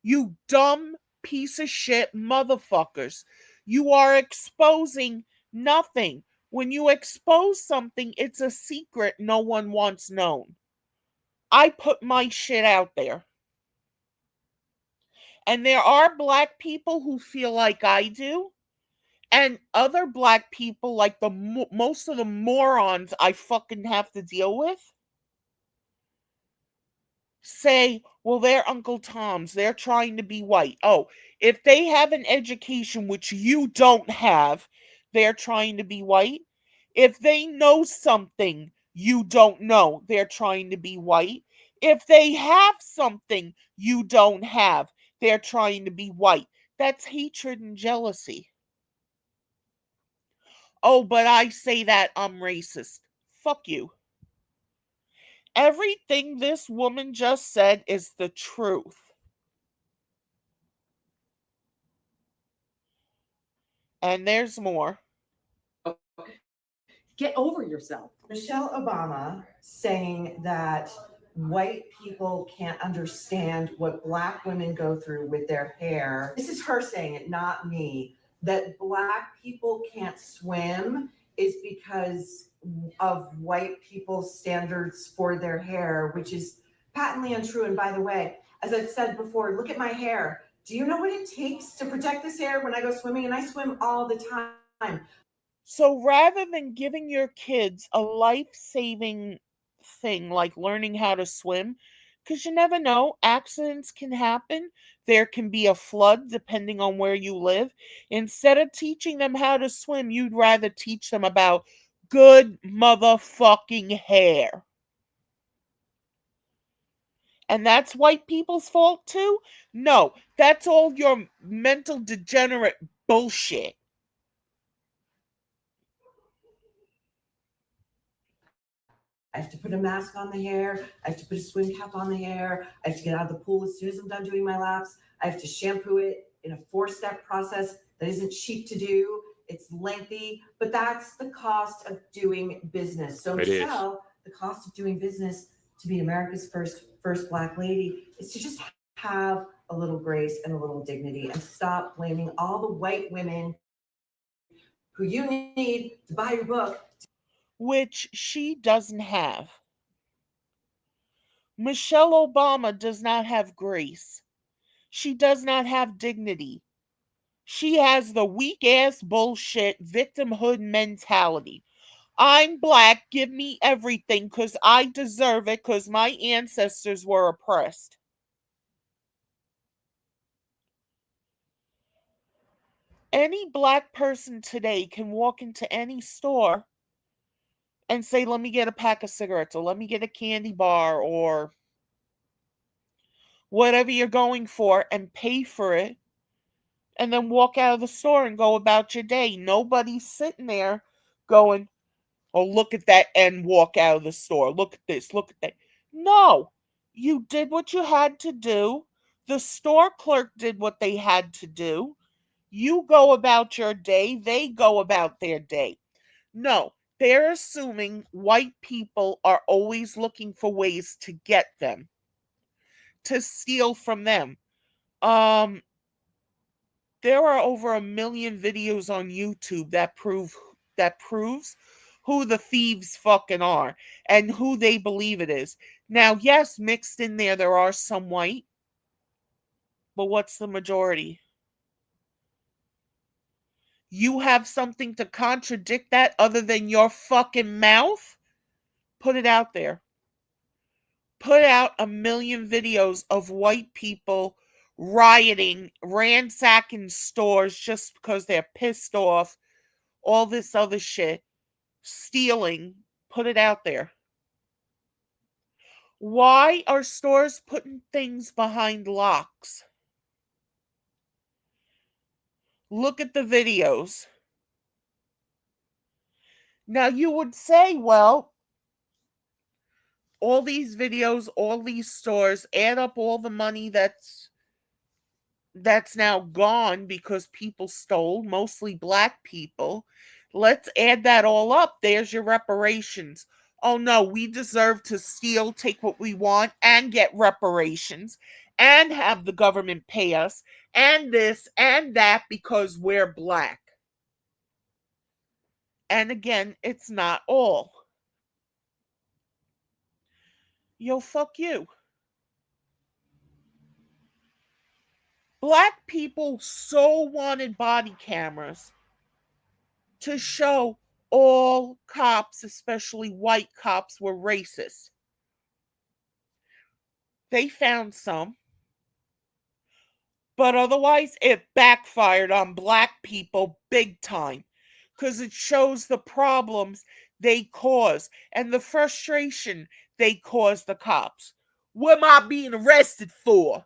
You dumb piece of shit motherfuckers. You are exposing nothing. When you expose something, it's a secret no one wants known. I put my shit out there. And there are black people who feel like I do. And other black people, like most of the morons I fucking have to deal with, say, well, they're Uncle Toms. They're trying to be white. Oh, if they have an education which you don't have, they're trying to be white. If they know something you don't know, they're trying to be white. If they have something you don't have, they're trying to be white. That's hatred and jealousy. Oh, but I say that I'm racist. Fuck you. Everything this woman just said is the truth. And there's more. get over yourself. Michelle Obama saying that white people can't understand what black women go through with their hair. This is her saying it, not me. That black people can't swim is because of white people's standards for their hair, which is patently untrue. And by the way, as I've said before, look at my hair. Do you know what it takes to protect this hair when I go swimming? And I swim all the time. So rather than giving your kids a life-saving thing like learning how to swim, because you never know, accidents can happen. There can be a flood depending on where you live. Instead of teaching them how to swim, you'd rather teach them about good motherfucking hair. And that's white people's fault too? No, that's all your mental degenerate bullshit. I have to put a mask on the hair. I have to put a swim cap on the hair. I have to get out of the pool as soon as I'm done doing my laps. I have to shampoo it in a 4-step process that isn't cheap to do. It's lengthy, but that's the cost of doing business. So Michelle, the cost of doing business to be America's first black lady is to just have a little grace and a little dignity and stop blaming all the white women who you need to buy your book, which she doesn't have. Michelle Obama does not have grace. She does not have dignity. She has the weak ass bullshit victimhood mentality. I'm black, give me everything because I deserve it because my ancestors were oppressed. Any black person today can walk into any store and say, let me get a pack of cigarettes or let me get a candy bar or whatever you're going for and pay for it and then walk out of the store and go about your day. Nobody's sitting there going, oh, look at that, and walk out of the store. Look at this, look at that. No, you did what you had to do. The store clerk did what they had to do. You go about your day, they go about their day. No, they're assuming white people are always looking for ways to get them, to steal from them. Um, there are over 1 million videos on YouTube that proves who the thieves fucking are and who they believe it is. Now, yes, mixed in there are some white, but what's the majority? You have something to contradict that other than your fucking mouth? Put it out there. Put out 1 million videos of white people rioting, ransacking stores just because they're pissed off, all this other shit, stealing. Put it out there. Why are stores putting things behind locks? Look at the videos. Now you would say, well, all these videos, all these stores, add up all the money that's now gone because people stole, mostly black people. Let's add that all up. There's your reparations. Oh no, we deserve to steal, take what we want, and get reparations, and have the government pay us, and this and that because we're black. And again, it's not all. Yo, fuck you. Black people so wanted body cameras to show all cops, especially white cops, were racist. They found some, but otherwise it backfired on black people big time because it shows the problems they cause and the frustration they cause the cops. What am I being arrested for?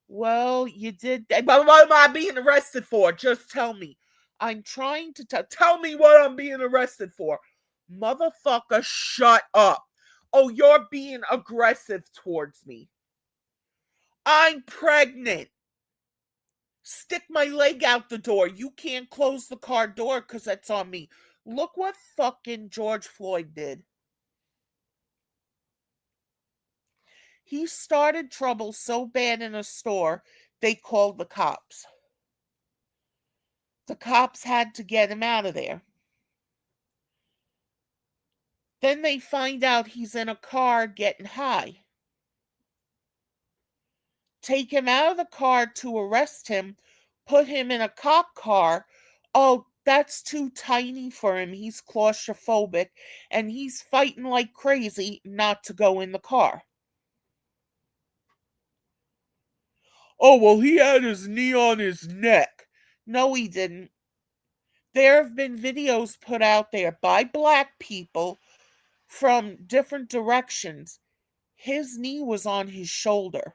Well, you did that. But what am I being arrested for? Just tell me. I'm trying to tell me what I'm being arrested for. Motherfucker, shut up. Oh, you're being aggressive towards me. I'm pregnant. Stick my leg out the door. You can't close the car door because that's on me. Look what fucking George Floyd did. He started trouble so bad in a store, they called the cops. The cops had to get him out of there. Then they find out he's in a car getting high. Take him out of the car to arrest him, put him in a cop car. Oh, that's too tiny for him. He's claustrophobic and he's fighting like crazy not to go in the car. Oh, well, he had his knee on his neck. No, he didn't. There have been videos put out there by black people from different directions. His knee was on his shoulder.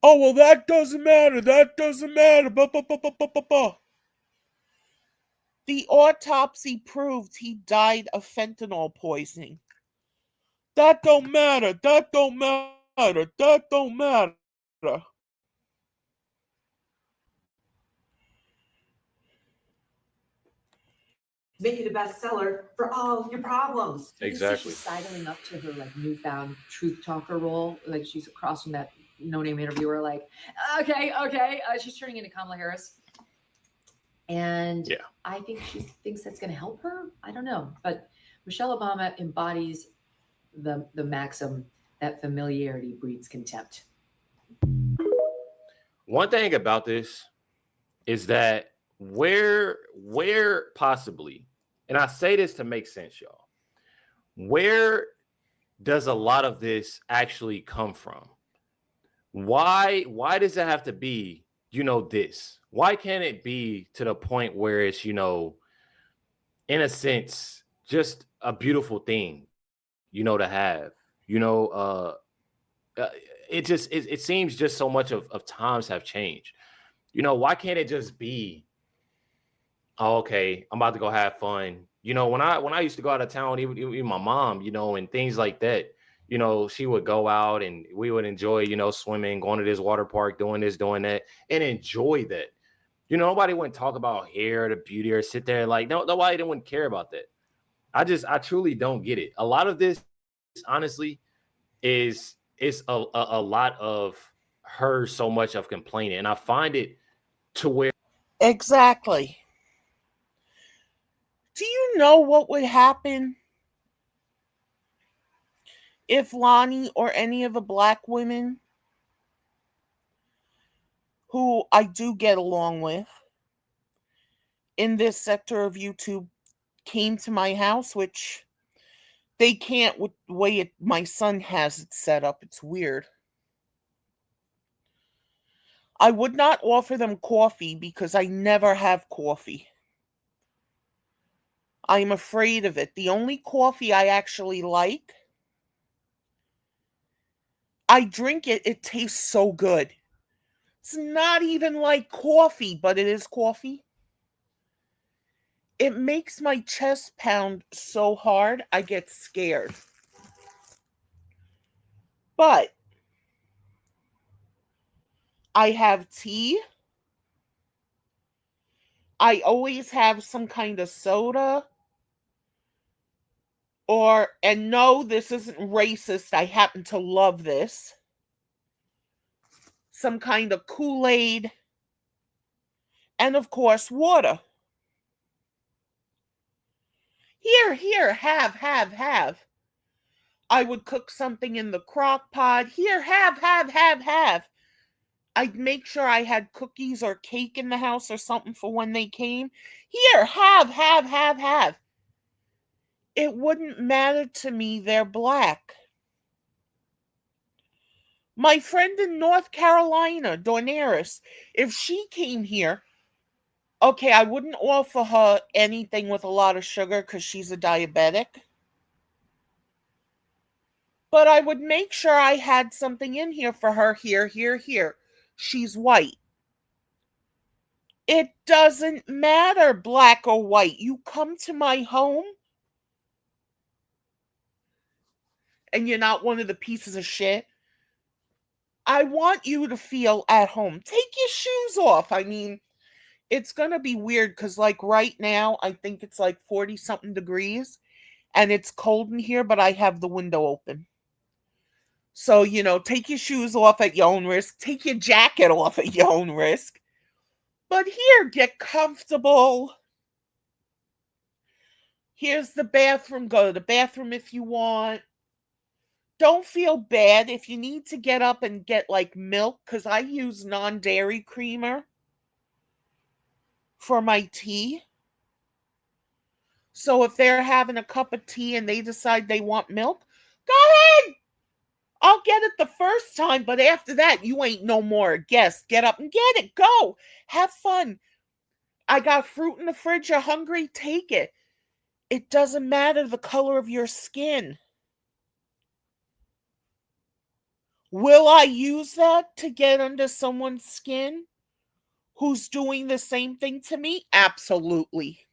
Oh, well, that doesn't matter. That doesn't matter. The autopsy proved he died of fentanyl poisoning. That don't matter. That don't matter. That don't matter. Make it a bestseller for all of your problems. Exactly. She's sidling up to her like newfound truth talker role. Like she's across from that no-name interviewer. Like, okay. She's turning into Kamala Harris. And Yeah. I think she thinks that's going to help her. I don't know. But Michelle Obama embodies the maxim that familiarity breeds contempt. one thing about this is that where possibly, and I say this to make sense, y'all, where does a lot of this actually come from? Why does it have to be, this? Why can't it be to the point where it's, in a sense, just a beautiful thing, to have, you know, it seems just so much of times have changed. Why can't it just be, oh, okay, I'm about to go have fun. When I used to go out of town, even my mom, and things like that, she would go out and we would enjoy, swimming, going to this water park, doing this, doing that, and enjoy that. Nobody wouldn't talk about hair, the beauty, or sit there like, no, nobody didn't care about that. I truly don't get it. A lot of this, honestly, is a lot of her so much of complaining, and I find it to where Exactly. Do you know what would happen if Lonnie or any of the black women who I do get along with in this sector of YouTube came to my house, which they can't with the way my son has it set up. It's weird. I would not offer them coffee because I never have coffee. I'm afraid of it. The only coffee I actually like, I drink it, it tastes so good. It's not even like coffee, but it is coffee. It makes my chest pound so hard, I get scared. But I have tea. I always have some kind of soda. And no, this isn't racist. I happen to love this. Some kind of Kool-Aid. And of course, water. Here, have. I would cook something in the crock pot. Here, have. I'd make sure I had cookies or cake in the house or something for when they came. Here, have. It wouldn't matter to me they're black. My friend in North Carolina, Dorneris, if she came here, okay, I wouldn't offer her anything with a lot of sugar because she's a diabetic. But I would make sure I had something in here for her. Here. She's white. It doesn't matter, black or white. You come to my home and you're not one of the pieces of shit. I want you to feel at home. Take your shoes off. I mean, it's going to be weird because, like, right now, I think it's like 40 something degrees and it's cold in here, but I have the window open. So, take your shoes off at your own risk. Take your jacket off at your own risk. But here, get comfortable. Here's the bathroom. Go to the bathroom if you want. Don't feel bad if you need to get up and get like milk, because I use non-dairy creamer for my tea. So if they're having a cup of tea and they decide they want milk, go ahead. I'll get it the first time, but after that, you ain't no more a guest. Get up and get it. Go. Have fun. I got fruit in the fridge. You're hungry? Take it. It doesn't matter the color of your skin. Will I use that to get under someone's skin who's doing the same thing to me? Absolutely.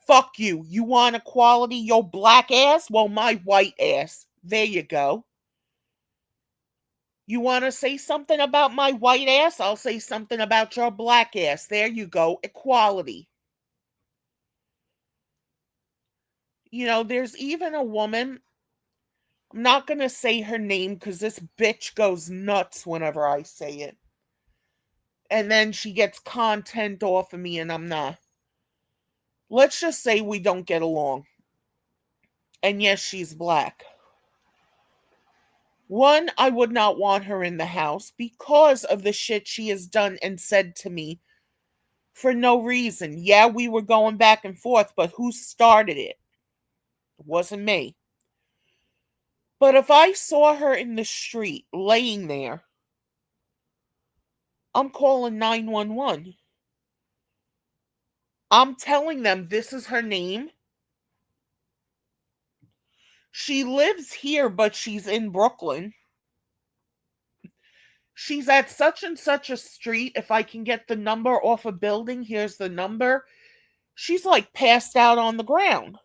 Fuck you. You want equality, your black ass? Well, my white ass. There you go. You want to say something about my white ass? I'll say something about your black ass. There you go. Equality. There's even a woman. I'm not going to say her name because this bitch goes nuts whenever I say it. And then she gets content off of me and I'm not. Let's just say we don't get along. And yes, she's black. One, I would not want her in the house because of the shit she has done and said to me for no reason. Yeah, we were going back and forth, but who started it? It wasn't me. But if I saw her in the street laying there, I'm calling 911. I'm telling them this is her name. She lives here, but she's in Brooklyn. She's at such and such a street. If I can get the number off a building, here's the number. She's like passed out on the ground.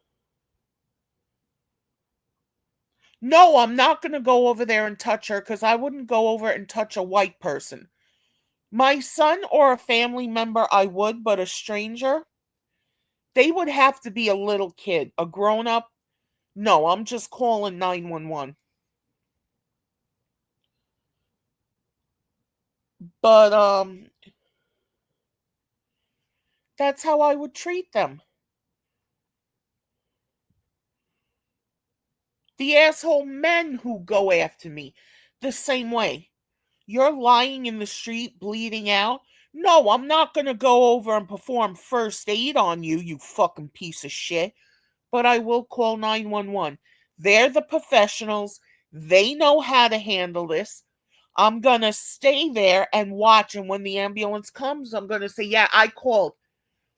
No, I'm not going to go over there and touch her because I wouldn't go over and touch a white person. My son or a family member, I would, but a stranger, they would have to be a little kid. A grown up, no, I'm just calling 911. But that's how I would treat them. The asshole men who go after me, the same way. You're lying in the street bleeding out. No, I'm not going to go over and perform first aid on you, you fucking piece of shit. But I will call 911. They're the professionals. They know how to handle this. I'm going to stay there and watch. And when the ambulance comes, I'm going to say, yeah, I called.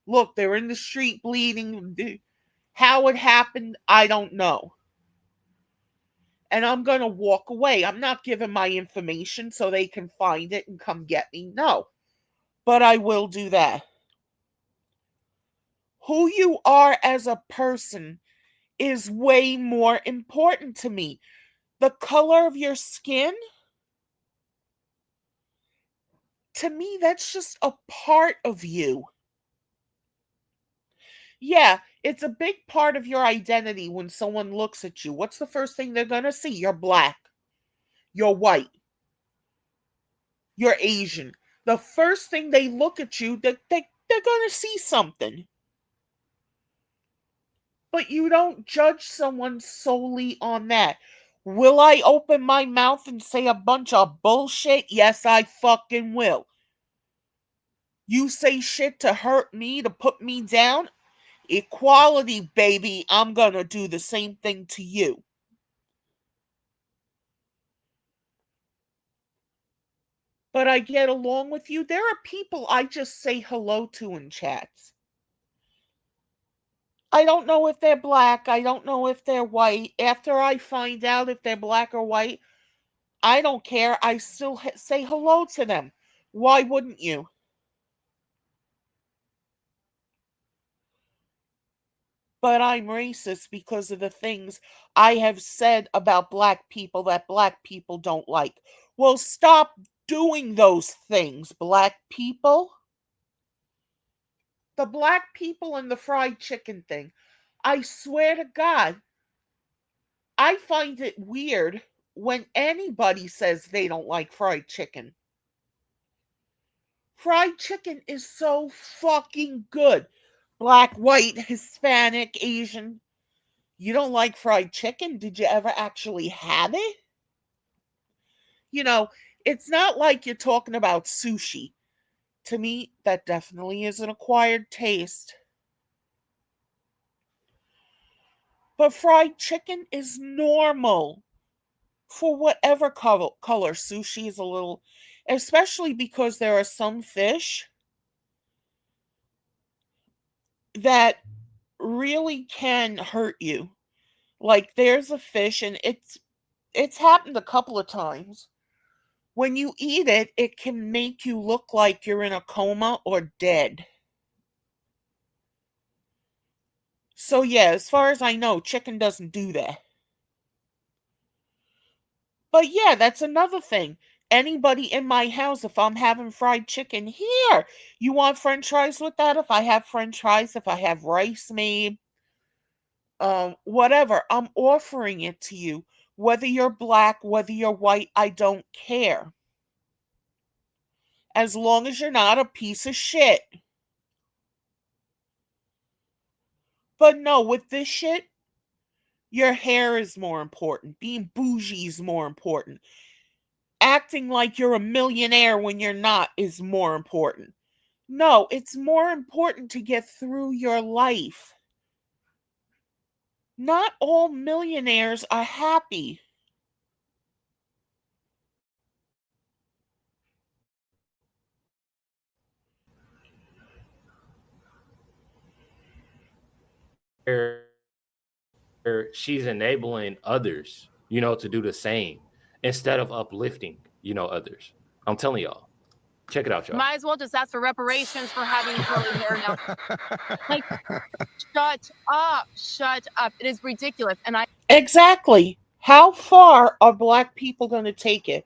Look, they're in the street bleeding. How it happened, I don't know. And I'm going to walk away. I'm not giving my information so they can find it and come get me. No. But I will do that. Who you are as a person is way more important to me. The color of your skin, to me, that's just a part of you. Yeah, it's a big part of your identity when someone looks at you. What's the first thing they're going to see? You're black. You're white. You're Asian. The first thing they look at you, they're going to see something. But you don't judge someone solely on that. Will I open my mouth and say a bunch of bullshit? Yes, I fucking will. You say shit to hurt me, to put me down? Equality, baby. I'm gonna do the same thing to you. But I get along with you. There are people I just say hello to in chats. I don't know if they're black. I don't know if they're white. After I find out if they're black or white, I don't care. I still say hello to them. Why wouldn't you? But I'm racist because of the things I have said about black people that black people don't like. Well, stop doing those things, black people. The black people and the fried chicken thing. I swear to God, I find it weird when anybody says they don't like fried chicken. Fried chicken is so fucking good. Black, white, Hispanic, Asian. You don't like fried chicken? Did you ever actually have it? You know, it's not like you're talking about sushi. To me, that definitely is an acquired taste. But fried chicken is normal for whatever color. Sushi is a little, especially because there are some fish that really can hurt you. Like there's a fish and it's happened a couple of times. When you eat it, it can make you look like you're in a coma or dead. So yeah, as far as I know, chicken doesn't do that. But yeah, that's another thing. Anybody in my house, if I'm having fried chicken, here, you want french fries with that? If I have french fries, if I have rice made, whatever, I'm offering it to you. Whether you're black, whether you're white, I don't care. As long as you're not a piece of shit. But no, with this shit, Your hair is more important. Being bougie is more important. Acting like you're a millionaire when you're not is more important. No, it's more important to get through your life. Not all millionaires are happy. She's enabling others, to do the same instead of uplifting, others. I'm telling y'all. Check it out, y'all. Might as well just ask for reparations for having curly hair now. Like, shut up. Shut up. It is ridiculous. And Exactly. How far are black people going to take it?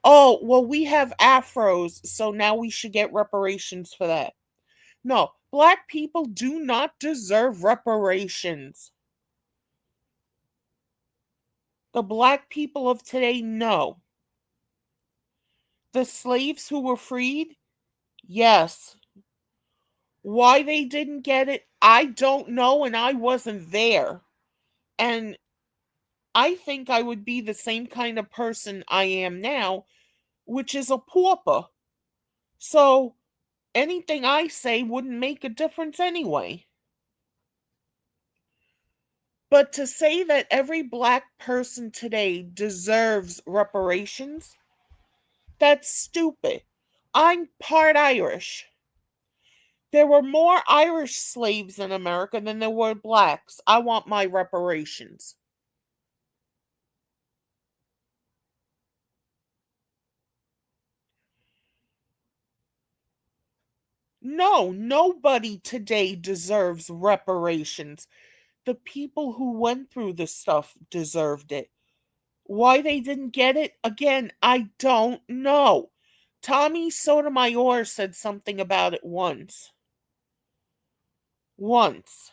Oh, well, we have afros, so now we should get reparations for that. No, black people do not deserve reparations. The black people of today know. The slaves who were freed, yes. Why they didn't get it, I don't know, and I wasn't there. And I think I would be the same kind of person I am now, which is a pauper. So anything I say wouldn't make a difference anyway. But to say that every black person today deserves reparations, that's stupid. I'm part Irish. There were more Irish slaves in America than there were blacks. I want my reparations. No, nobody today deserves reparations. The people who went through this stuff deserved it. Why they didn't get it? Again, I don't know. Tommy Sotomayor said something about it once. Once.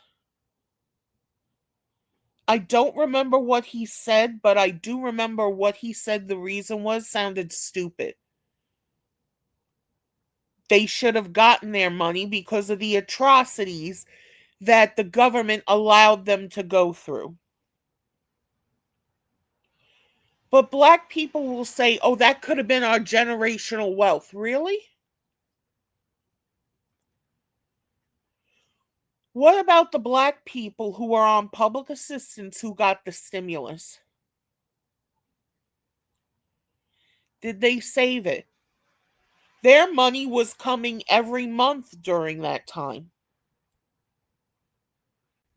I don't remember what he said, but I do remember what he said the reason was sounded stupid. They should have gotten their money because of the atrocities that the government allowed them to go through. But black people will say, oh, that could have been our generational wealth. Really? What about the black people who are on public assistance who got the stimulus? Did they save it? Their money was coming every month during that time.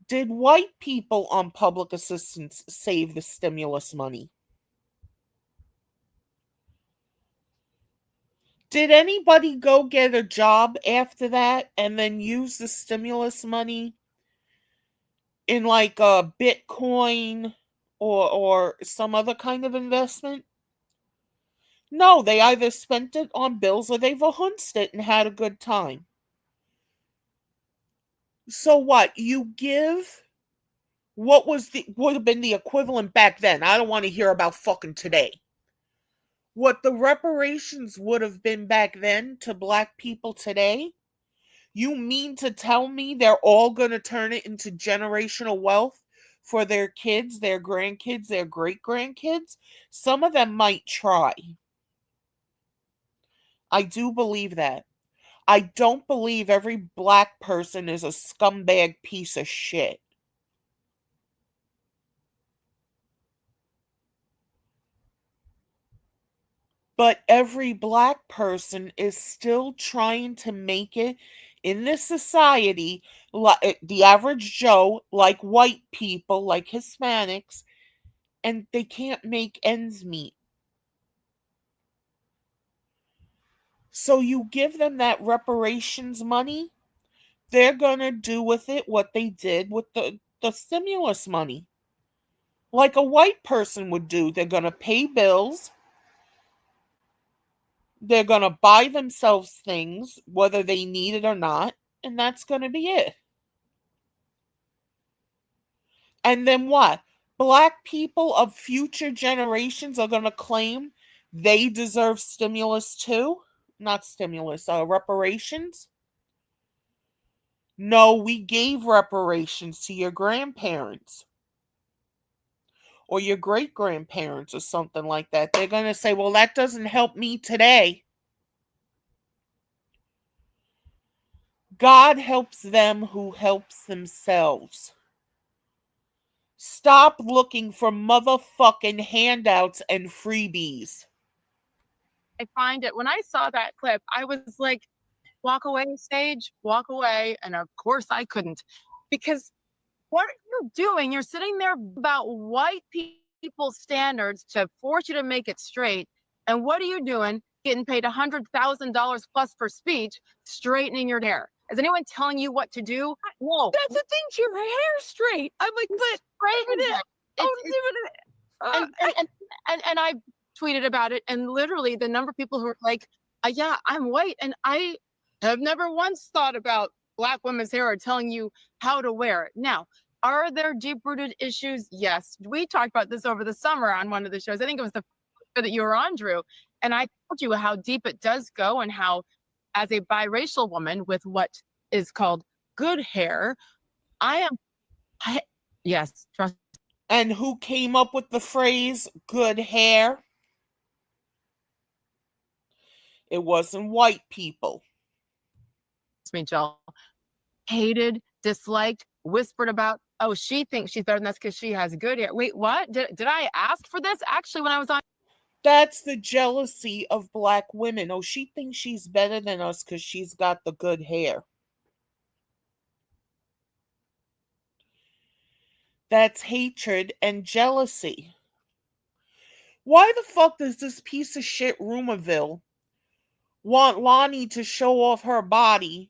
Did white people on public assistance save the stimulus money? Did anybody go get a job after that and then use the stimulus money in like a Bitcoin or some other kind of investment? No, they either spent it on bills or they vahunced it and had a good time. So what? You give what would have been the equivalent back then. I don't want to hear about fucking today. What the reparations would have been back then to black people today? You mean to tell me they're all going to turn it into generational wealth for their kids, their grandkids, their great grandkids? Some of them might try. I do believe that. I don't believe every black person is a scumbag piece of shit. But every black person is still trying to make it in this society, like the average Joe, like white people, like Hispanics, and they can't make ends meet. So you give them that reparations money, they're going to do with it what they did with the stimulus money. Like a white person would do. They're going to pay bills. They're going to buy themselves things, whether they need it or not, and that's going to be it. And then what? Black people of future generations are going to claim they deserve stimulus too? Not stimulus, reparations? No, we gave reparations to your grandparents. or your great grandparents or something like that. They're going to say, well, that doesn't help me today. God helps them who helps themselves. Stop looking for motherfucking handouts and freebies. I find it when I saw that clip, I was like, walk away, Sage, walk away. And of course I couldn't, because what are you doing? You're sitting there about white people's standards to force you to make it straight. And what are you doing? Getting paid $100,000 plus per speech, straightening your hair. Is anyone telling you what to do? No. That's the thing, your hair straight. I'm like, but Straighten it. and, and I tweeted about it, and literally the number of people who were like, yeah, I'm white, and I have never once thought about Black women's hair or telling you how to wear it. Now, are there deep-rooted issues? Yes. We talked about this over the summer on one of the shows. I think it was the show that you were on, Drew. And I told you how deep it does go, and how, as a biracial woman with what is called good hair, yes, trust. And who came up with the phrase good hair? It wasn't white people. Me, Jill. Hated, disliked, whispered about, oh, she thinks she's better than us because she has good hair. Wait, what? Did I ask for this? Actually, when I was on. That's the jealousy of Black women. Oh, she thinks she's better than us because she's got the good hair. That's hatred and jealousy. Why the fuck does this piece of shit Rumorville want Lani to show off her body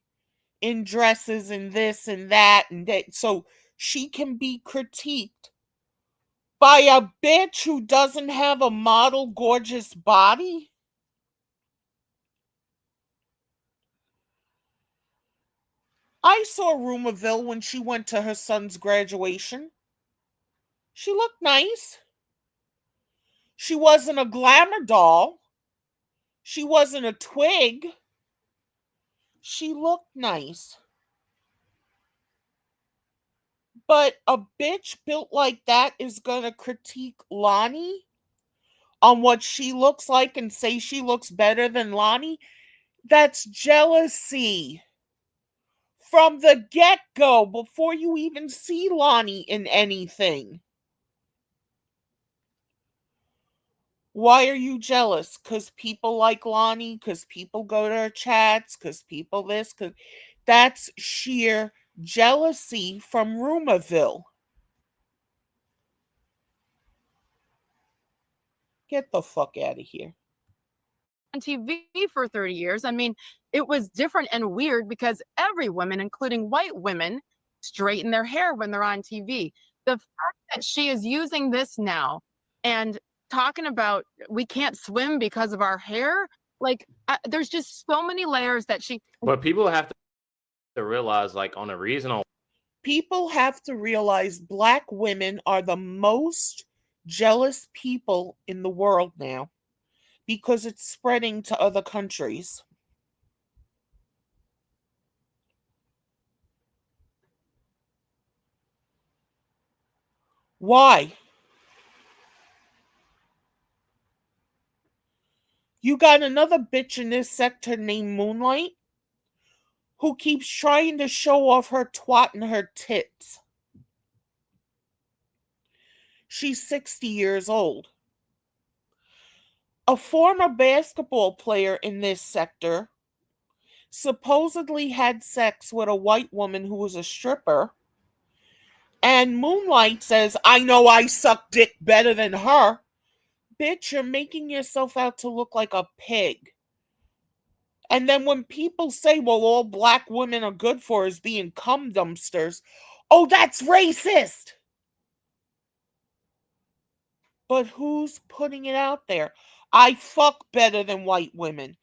in dresses and this and that so she can be critiqued by a bitch who doesn't have a model gorgeous body? I saw Rumorville when she went to her son's graduation. She looked nice. She wasn't a glamour doll. She wasn't a twig. She looked nice. But a bitch built like that is going to critique Lani on what she looks like and say she looks better than Lani? That's jealousy. From the get-go, before you even see Lani in anything. Why are you jealous? Because people like Lani? Because people go to her chats? Because people this? Cause that's sheer jealousy from Rumorville. Get the fuck out of here. On TV for 30 years. I mean, it was different and weird because every woman, including white women, straighten their hair when they're on TV. The fact that she is using this now and talking about we can't swim because of our hair, like there's just so many layers that she. But people have to realize, like, on a reason. People have to realize Black women are the most jealous people in the world now because it's spreading to other countries. Why? You got another bitch in this sector named Moonlight who keeps trying to show off her twat and her tits. She's 60 years old. A former basketball player in this sector supposedly had sex with a white woman who was a stripper, and Moonlight says, I know I suck dick better than her. Bitch, you're making yourself out to look like a pig. And then when people say, well, all Black women are good for is being cum dumpsters, oh, that's racist. But who's putting it out there? I fuck better than white women.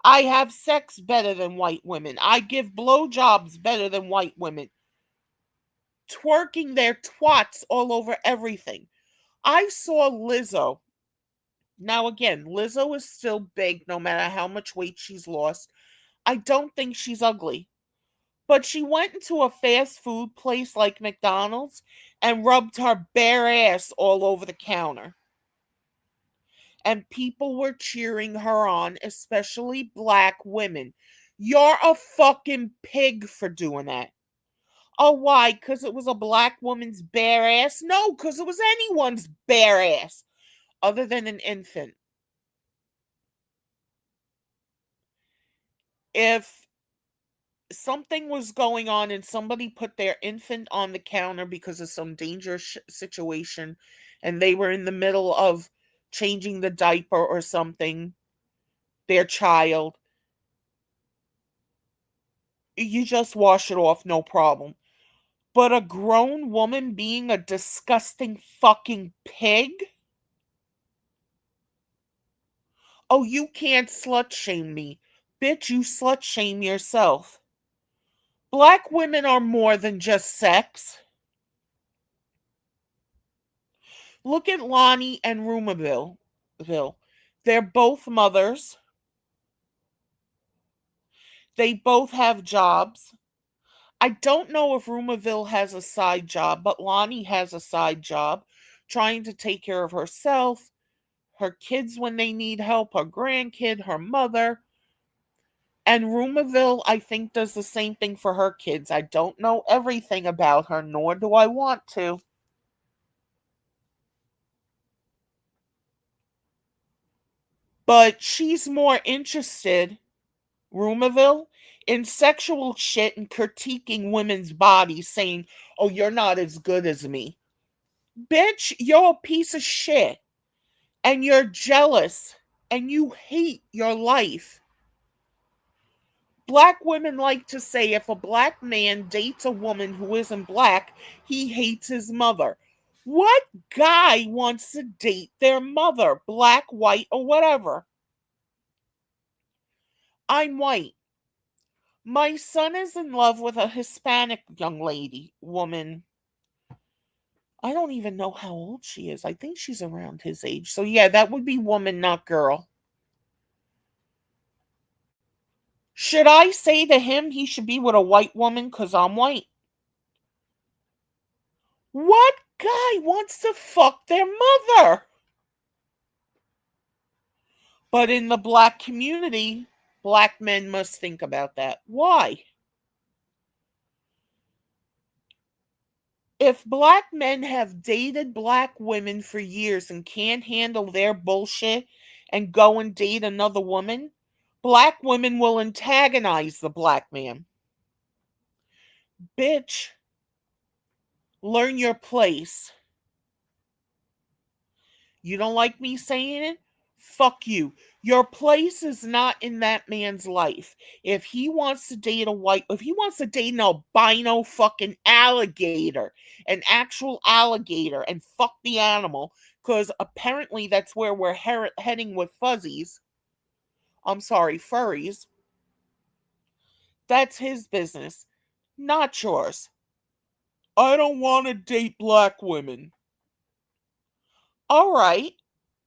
I have sex better than white women. I give blowjobs better than white women. Twerking their twats all over everything. I saw Lizzo. Now again, Lizzo is still big no matter how much weight she's lost. I don't think she's ugly. But she went into a fast food place like McDonald's and rubbed her bare ass all over the counter. And people were cheering her on, especially black women. You're a fucking pig for doing that. Oh, why? Because it was a black woman's bare ass? No, because it was anyone's bare ass, other than an infant. If something was going on and somebody put their infant on the counter because of some dangerous situation and they were in the middle of changing the diaper or something, their child, you just wash it off, no problem. But a grown woman being a disgusting fucking pig? Oh, you can't slut shame me. Bitch, you slut shame yourself. Black women are more than just sex. Look at Lonnie and Rumaville. They're both mothers. They both have jobs. I don't know if Rumaville has a side job, but Lonnie has a side job trying to take care of herself, her kids when they need help, her grandkid, her mother. And Rumaville, I think, does the same thing for her kids. I don't know everything about her, nor do I want to. But she's more interested, Rumaville, in sexual shit and critiquing women's bodies, saying, oh, you're not as good as me. Bitch, you're a piece of shit. And you're jealous. And you hate your life. Black women like to say if a black man dates a woman who isn't black, he hates his mother. What guy wants to date their mother, black, white, or whatever? I'm white. My son is in love with a Hispanic woman. I don't even know how old she is. I think she's around his age. So yeah, that would be woman, not girl. Should I say to him he should be with a white woman because I'm white? What guy wants to fuck their mother? But in the black community, black men must think about that. Why? If black men have dated black women for years and can't handle their bullshit and go and date another woman, black women will antagonize the black man. Bitch, learn your place. You don't like me saying it? Fuck you. Your place is not in that man's life. If he wants to date if he wants to date an albino fucking alligator, an actual alligator, and fuck the animal, because apparently that's where we're heading with fuzzies. I'm sorry, furries. That's his business, not yours. I don't want to date black women. All right.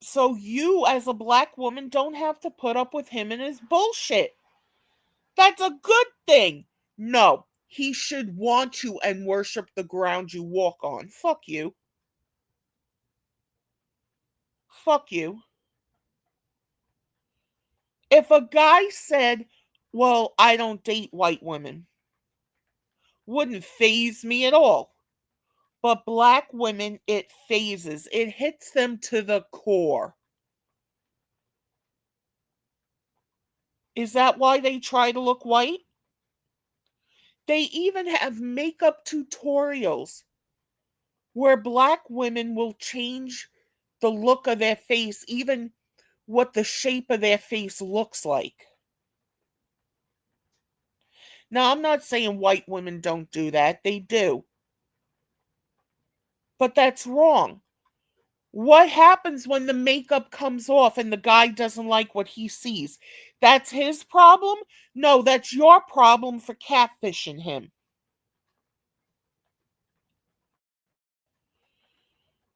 So you, as a black woman, don't have to put up with him and his bullshit. That's a good thing. No, he should want you and worship the ground you walk on. Fuck you. Fuck you. If a guy said, well, I don't date white women, wouldn't faze me at all. But black women, it phases. It hits them to the core. Is that why they try to look white? They even have makeup tutorials where black women will change the look of their face, even what the shape of their face looks like. Now, I'm not saying white women don't do that, they do. But that's wrong. What happens when the makeup comes off and the guy doesn't like what he sees? That's his problem? No, that's your problem for catfishing him.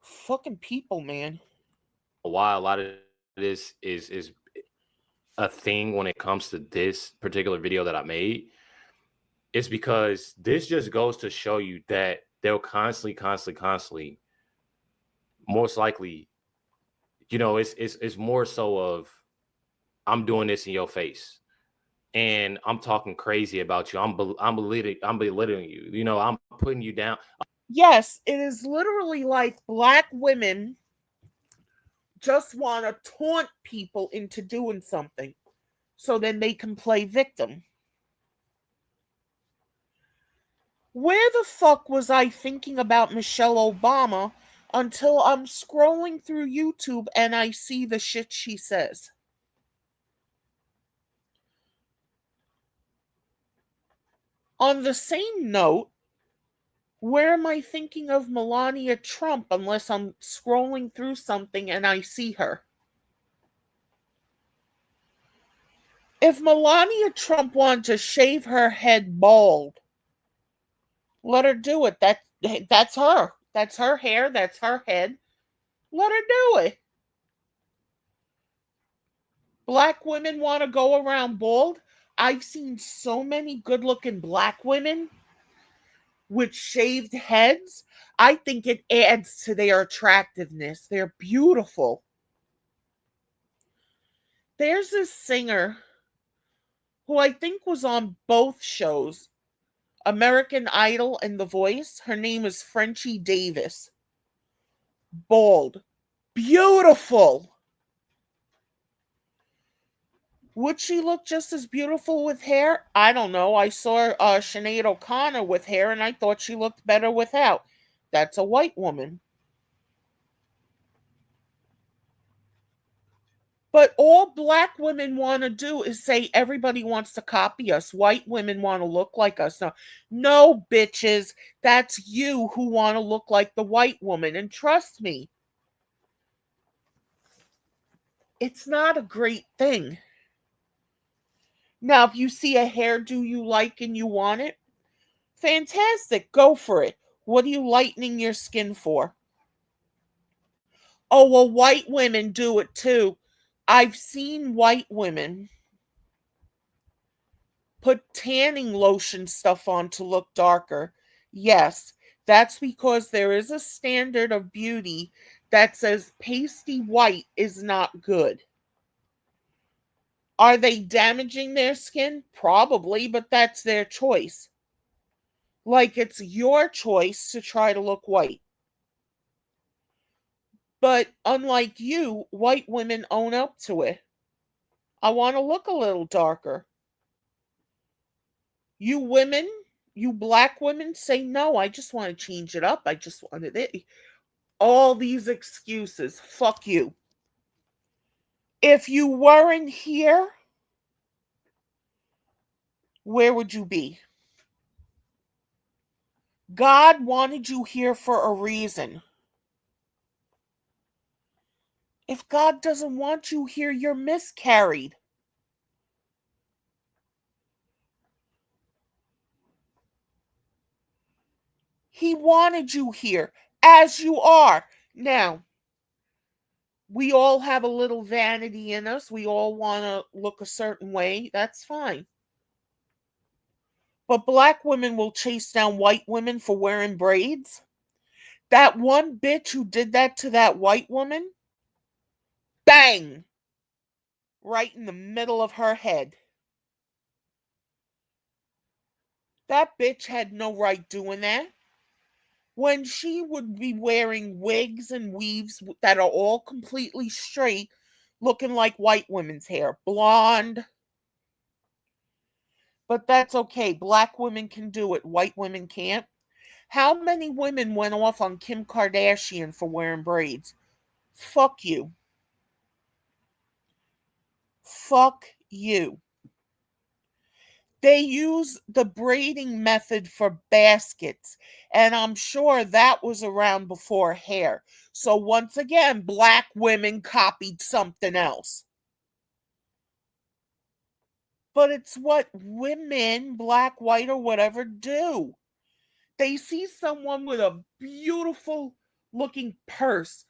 Fucking people, man. Why a lot of this is a thing when it comes to this particular video that I made is because this just goes to show you that they'll constantly, most likely, it's more so of, I'm doing this in your face, and I'm talking crazy about you. I'm belittling you. I'm putting you down. Yes, it is literally like black women just want to taunt people into doing something so then they can play victim. Where the fuck was I thinking about Michelle Obama until I'm scrolling through YouTube and I see the shit she says? On the same note, where am I thinking of Melania Trump unless I'm scrolling through something and I see her? If Melania Trump wanted to shave her head bald, let her do it. That's her. That's her hair. That's her head. Let her do it. Black women want to go around bald. I've seen so many good-looking black women with shaved heads. I think it adds to their attractiveness. They're beautiful. There's this singer who I think was on both shows, American Idol and The Voice. Her name is Frenchie Davis. Bald. Beautiful. Would she look just as beautiful with hair? I don't know. I saw Sinead O'Connor with hair and I thought she looked better without. That's a white woman. But all black women want to do is say everybody wants to copy us. White women want to look like us. No, bitches. That's you who want to look like the white woman. And trust me, it's not a great thing. Now, if you see a hairdo you like and you want it, fantastic. Go for it. What are you lightening your skin for? Oh, well, white women do it too. I've seen white women put tanning lotion stuff on to look darker. Yes, that's because there is a standard of beauty that says pasty white is not good. Are they damaging their skin? Probably, but that's their choice. Like it's your choice to try to look white. But unlike you, white women own up to it. I want to look a little darker. You women, you black women say, no, I just want to change it up. I just wanted it. All these excuses. Fuck you. If you weren't here, where would you be? God wanted you here for a reason. If God doesn't want you here, you're miscarried. He wanted you here as you are. Now, we all have a little vanity in us. We all want to look a certain way. That's fine. But black women will chase down white women for wearing braids. That one bitch who did that to that white woman, bang, right in the middle of her head. That bitch had no right doing that. When she would be wearing wigs and weaves that are all completely straight, looking like white women's hair, blonde. But that's okay. Black women can do it. White women can't. How many women went off on Kim Kardashian for wearing braids? Fuck you. Fuck you. They use the braiding method for baskets, and I'm sure that was around before hair. So once again, black women copied something else. But it's what women, black, white, or whatever, do. They see someone with a beautiful looking purse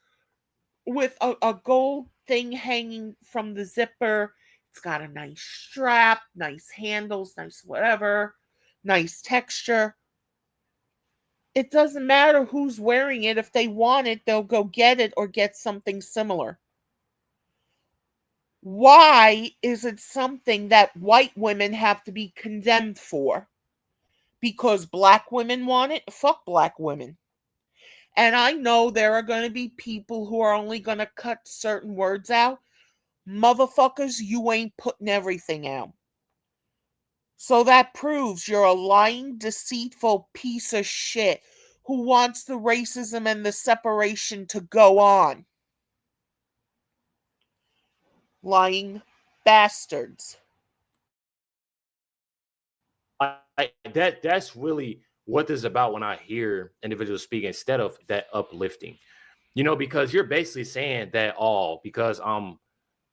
with a gold thing hanging from the zipper. It's got a nice strap, nice handles, nice whatever, nice texture. It doesn't matter who's wearing it. If they want it, they'll go get it or get something similar. Why is it something that white women have to be condemned for? Because black women want it? Fuck black women. And I know there are going to be people who are only going to cut certain words out. Motherfuckers, you ain't putting everything out. So that proves you're a lying, deceitful piece of shit who wants the racism and the separation to go on. Lying bastards. That's really what this is about when I hear individuals speak instead of that uplifting. Because you're basically saying that because I'm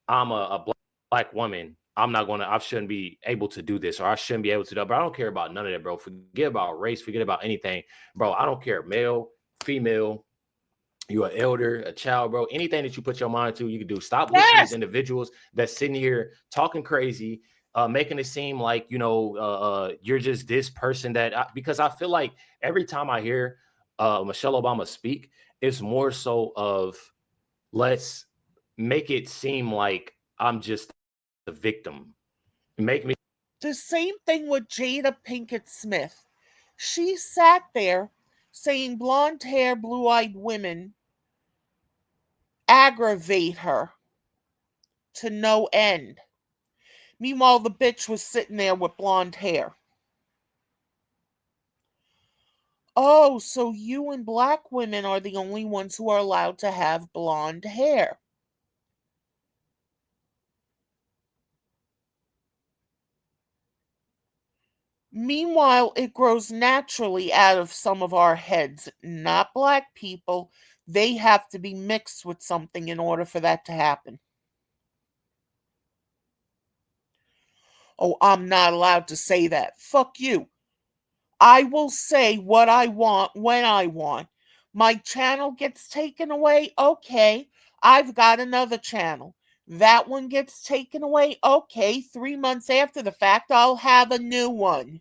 a black woman, I shouldn't be able to do this, or I shouldn't be able to do that. But I don't care about none of that, bro. Forget about race, forget about anything, bro. I don't care, male, female, you're an elder, a child, bro. Anything that you put your mind to, you can do. Stop listening to these individuals that's sitting here talking crazy, making it seem like you're just this person because I feel like every time I hear Michelle Obama speak, it's more so of let's make it seem like I'm just the victim. Make me. The same thing with Jada Pinkett Smith. She sat there saying blonde hair, blue-eyed women aggravate her to no end. Meanwhile, the bitch was sitting there with blonde hair. Oh, so you and black women are the only ones who are allowed to have blonde hair. Meanwhile, it grows naturally out of some of our heads, not black people. They have to be mixed with something in order for that to happen. Oh, I'm not allowed to say that. Fuck you. I will say what I want when I want. My channel gets taken away. Okay, I've got another channel. That one gets taken away. Okay, 3 months after the fact, I'll have a new one.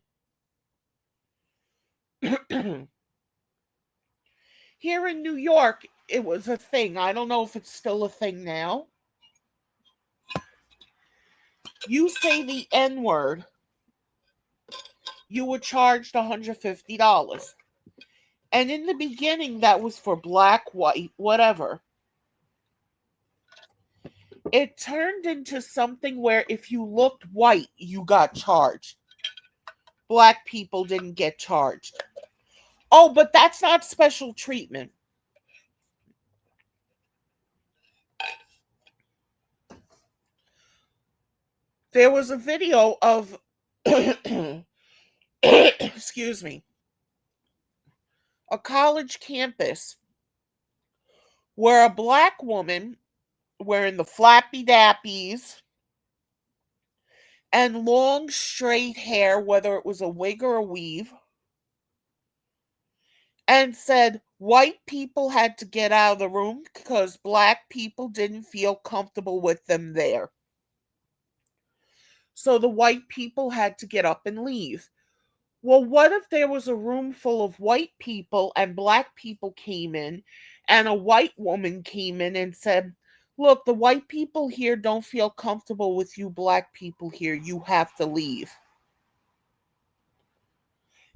Here in New York, it was a thing. I don't know if it's still a thing now. You say the N-word, you were charged $150. And in the beginning, that was for black, white, whatever. It turned into something where if you looked white, you got charged. Black people didn't get charged. Oh, but that's not special treatment. There was a video of, excuse me, a college campus where a black woman wearing the flappy dappies and long straight hair, whether it was a wig or a weave, and said white people had to get out of the room because black people didn't feel comfortable with them there. So the white people had to get up and leave. Well, what if there was a room full of white people and black people came in and a white woman came in and said, look, the white people here don't feel comfortable with you black people here. You have to leave.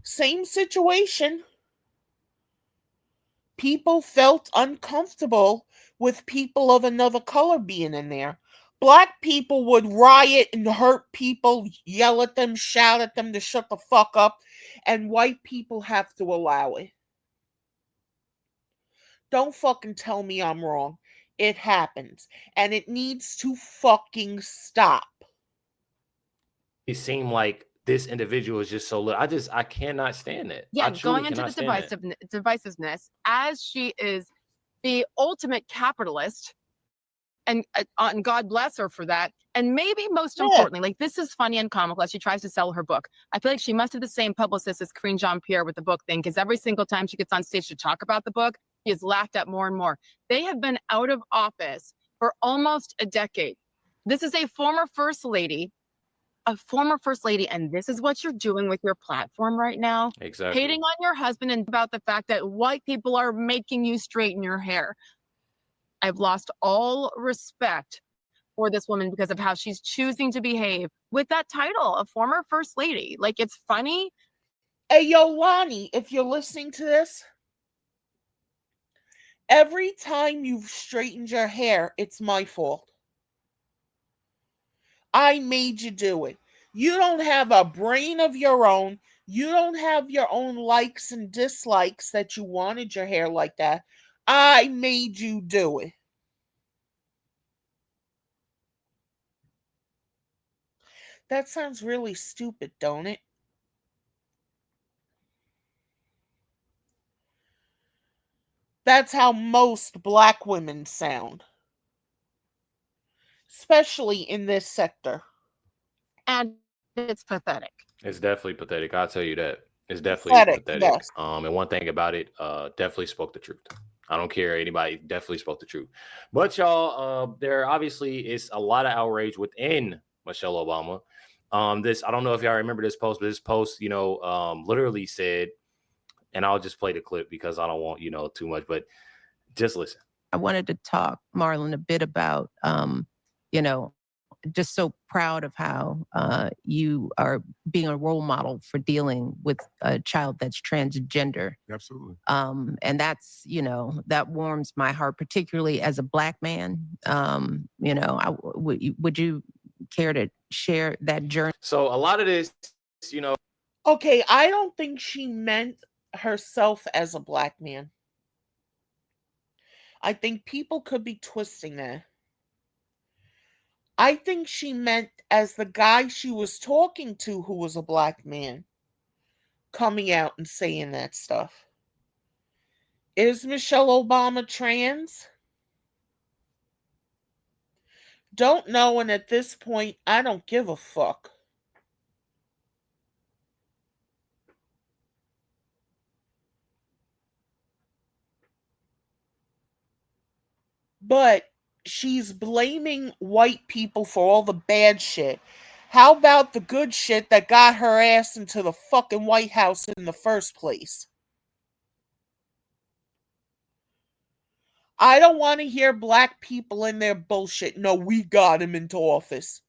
Same situation. People felt uncomfortable with people of another color being in there. Black people would riot and hurt people, yell at them, shout at them to shut the fuck up, and white people have to allow it. Don't fucking tell me I'm wrong. It happens, and it needs to fucking stop. It seemed like this individual is just so little. I cannot stand it. Yeah, I truly going into cannot the stand it. divisiveness, as she is the ultimate capitalist, and God bless her for that. And maybe most importantly, like, this is funny and comical as she tries to sell her book. I feel like she must have the same publicist as Karine Jean-Pierre with the book thing, because every single time she gets on stage to talk about the book, she is laughed at more and more. They have been out of office for almost a decade. This is a former first lady a former first lady, and this is what you're doing with your platform right now, Exactly. hating on your husband and about the fact that white people are making you straighten your hair. I've lost all respect for this woman because of how she's choosing to behave with that title, a former first lady. Like, it's funny. Hey, yo, Lonnie, if you're listening to this, every time you've straightened your hair, it's my fault. I made you do it. You don't have a brain of your own. You don't have your own likes and dislikes that you wanted your hair like that. I made you do it. That sounds really stupid, don't it? That's how most black women sound, especially in this sector. And it's pathetic. It's definitely pathetic. I'll tell you that. It's definitely pathetic. Yes. And one thing about it, definitely spoke the truth. I don't care anybody, definitely spoke the truth. But y'all, there obviously is a lot of outrage within Michelle Obama. This, I don't know if y'all remember this post, but this post, literally said, and I'll just play the clip because I don't want, too much, but just listen. I wanted to talk, Marlon, a bit about, just so proud of how you are being a role model for dealing with a child that's transgender. Absolutely. And that's, that warms my heart, particularly as a Black man. Would you care to share that journey? So a lot of this, Okay, I don't think she meant herself as a Black man. I think people could be twisting that. I think she meant as the guy she was talking to who was a Black man coming out and saying that stuff. Is Michelle Obama trans? Don't know, and at this point, I don't give a fuck. But she's blaming white people for all the bad shit. How about the good shit that got her ass into the fucking White House in the first place? I don't want to hear Black people in their bullshit. No, we got him into office.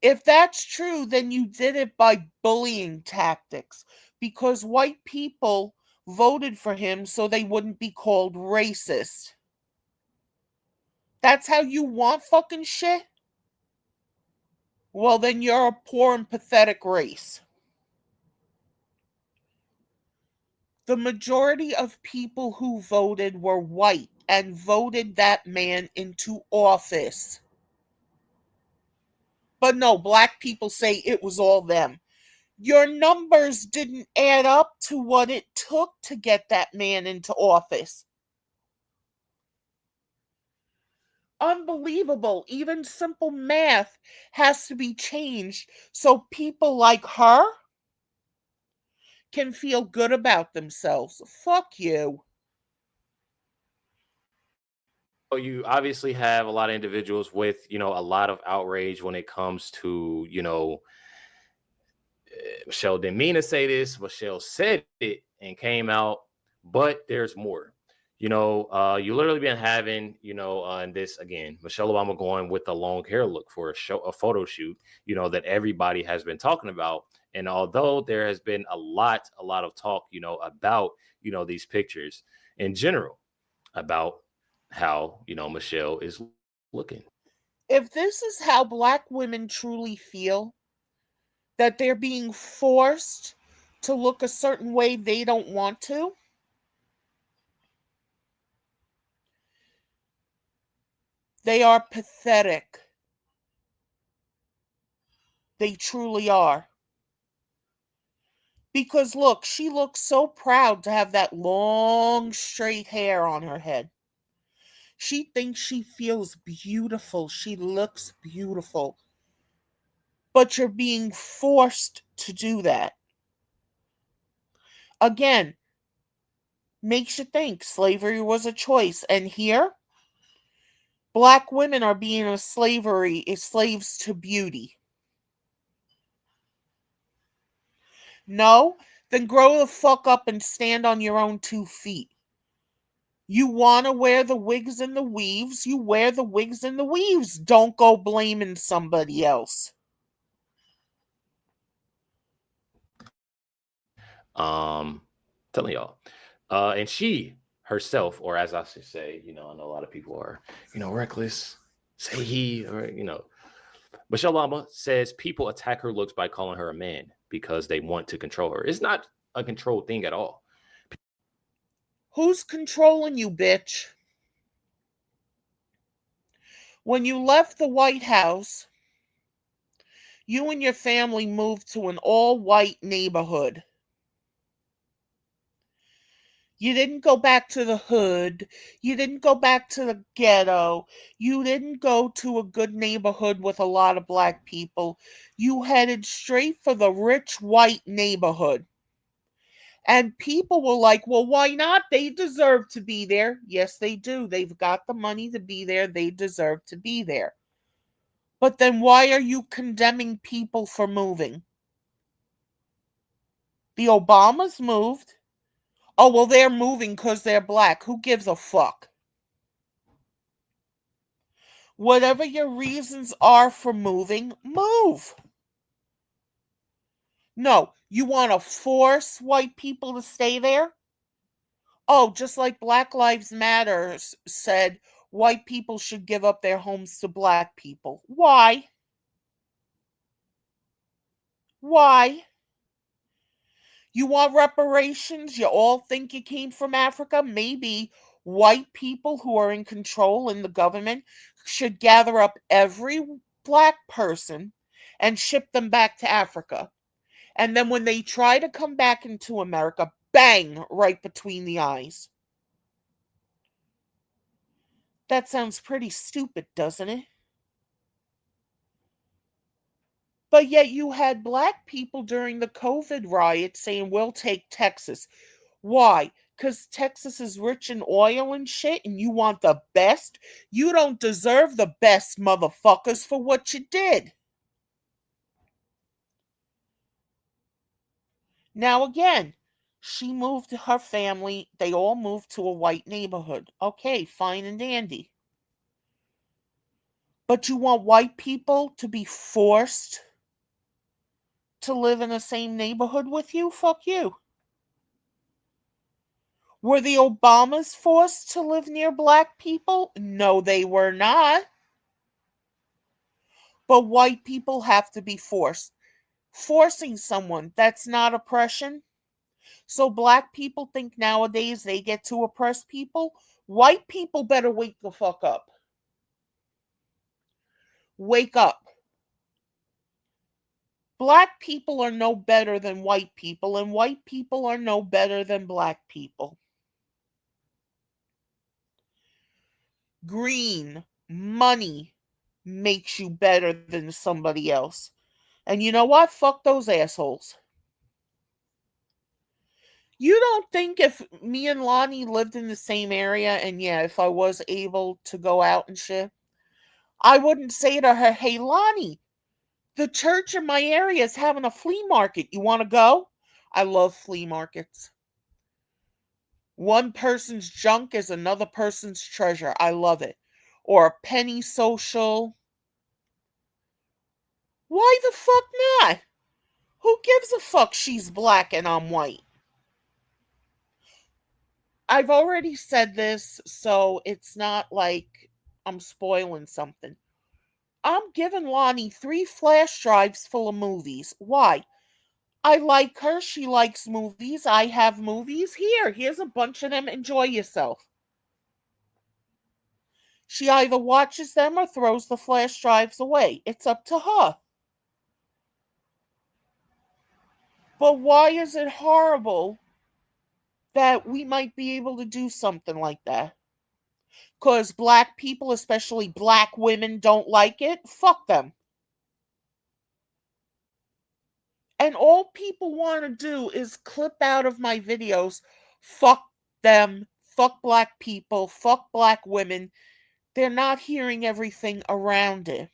If that's true, then you did it by bullying tactics because white people voted for him so they wouldn't be called racist. That's how you want fucking shit? Well, then you're a poor and pathetic race. The majority of people who voted were white and voted that man into office. But no, Black people say it was all them. Your numbers didn't add up to what it took to get that man into office. Unbelievable. Even simple math has to be changed so people like her can feel good about themselves. Fuck you. You obviously have a lot of individuals with, a lot of outrage when it comes to, Michelle didn't mean to say this. Michelle said it and came out, but there's more. You literally been having, and this again, Michelle Obama going with the long hair look for a photo shoot, that everybody has been talking about. And although there has been a lot of talk, about, these pictures in general, about how, Michelle is looking. If this is how Black women truly feel, that they're being forced to look a certain way they don't want to, they are pathetic. They truly are. Because look, she looks so proud to have that long, straight hair on her head. She thinks she feels beautiful. She looks beautiful. But you're being forced to do that. Again, makes you think slavery was a choice. And here, Black women are being slaves to beauty. No? Then grow the fuck up and stand on your own 2 feet. You want to wear the wigs and the weaves, you wear the wigs and the weaves. Don't go blaming somebody else. Telling y'all. And she herself, or as I should say, I know a lot of people are, reckless. Say he, or Michelle Obama says people attack her looks by calling her a man because they want to control her. It's not a control thing at all. Who's controlling you, bitch? When you left the White House, you and your family moved to an all-white neighborhood. You didn't go back to the hood. You didn't go back to the ghetto. You didn't go to a good neighborhood with a lot of black people. You headed straight for the rich white neighborhood. And people were like, well, why not? They deserve to be there. Yes, they do. They've got the money to be there. They deserve to be there. But then why are you condemning people for moving? The Obamas moved. Oh, well, they're moving because they're black. Who gives a fuck? Whatever your reasons are for moving, move. No, you want to force white people to stay there? Oh, just like Black Lives Matter said, white people should give up their homes to black people. Why? Why? You want reparations? You all think you came from Africa? Maybe white people who are in control in the government should gather up every black person and ship them back to Africa. And then when they try to come back into America, bang, right between the eyes. That sounds pretty stupid, doesn't it? But yet you had black people during the COVID riot saying, we'll take Texas. Why? Because Texas is rich in oil and shit and you want the best? You don't deserve the best, motherfuckers, for what you did. Now again, she moved her family, they all moved to a white neighborhood. Okay, fine and dandy. But you want white people to be forced to live in the same neighborhood with you? Fuck you. Were the Obamas forced to live near black people? No, they were not. But white people have to be forced. Forcing someone, that's not oppression. So black people think nowadays they get to oppress people. White people better wake the fuck up. Wake up. Black people are no better than white people, and white people are no better than black people. Green, money makes you better than somebody else. And you know what? Fuck those assholes. You don't think if me and Lonnie lived in the same area, and yeah, if I was able to go out and shit, I wouldn't say to her, hey, Lonnie, the church in my area is having a flea market. You want to go? I love flea markets. One person's junk is another person's treasure. I love it. Or a penny social. Why the fuck not? Who gives a fuck she's black and I'm white? I've already said this, so it's not like I'm spoiling something. I'm giving Lonnie 3 flash drives full of movies. Why? I like her. She likes movies. I have movies. Here's a bunch of them. Enjoy yourself. She either watches them or throws the flash drives away. It's up to her. But why is it horrible that we might be able to do something like that? Because black people, especially black women, don't like it? Fuck them. And all people want to do is clip out of my videos, fuck them, fuck black people, fuck black women. They're not hearing everything around it.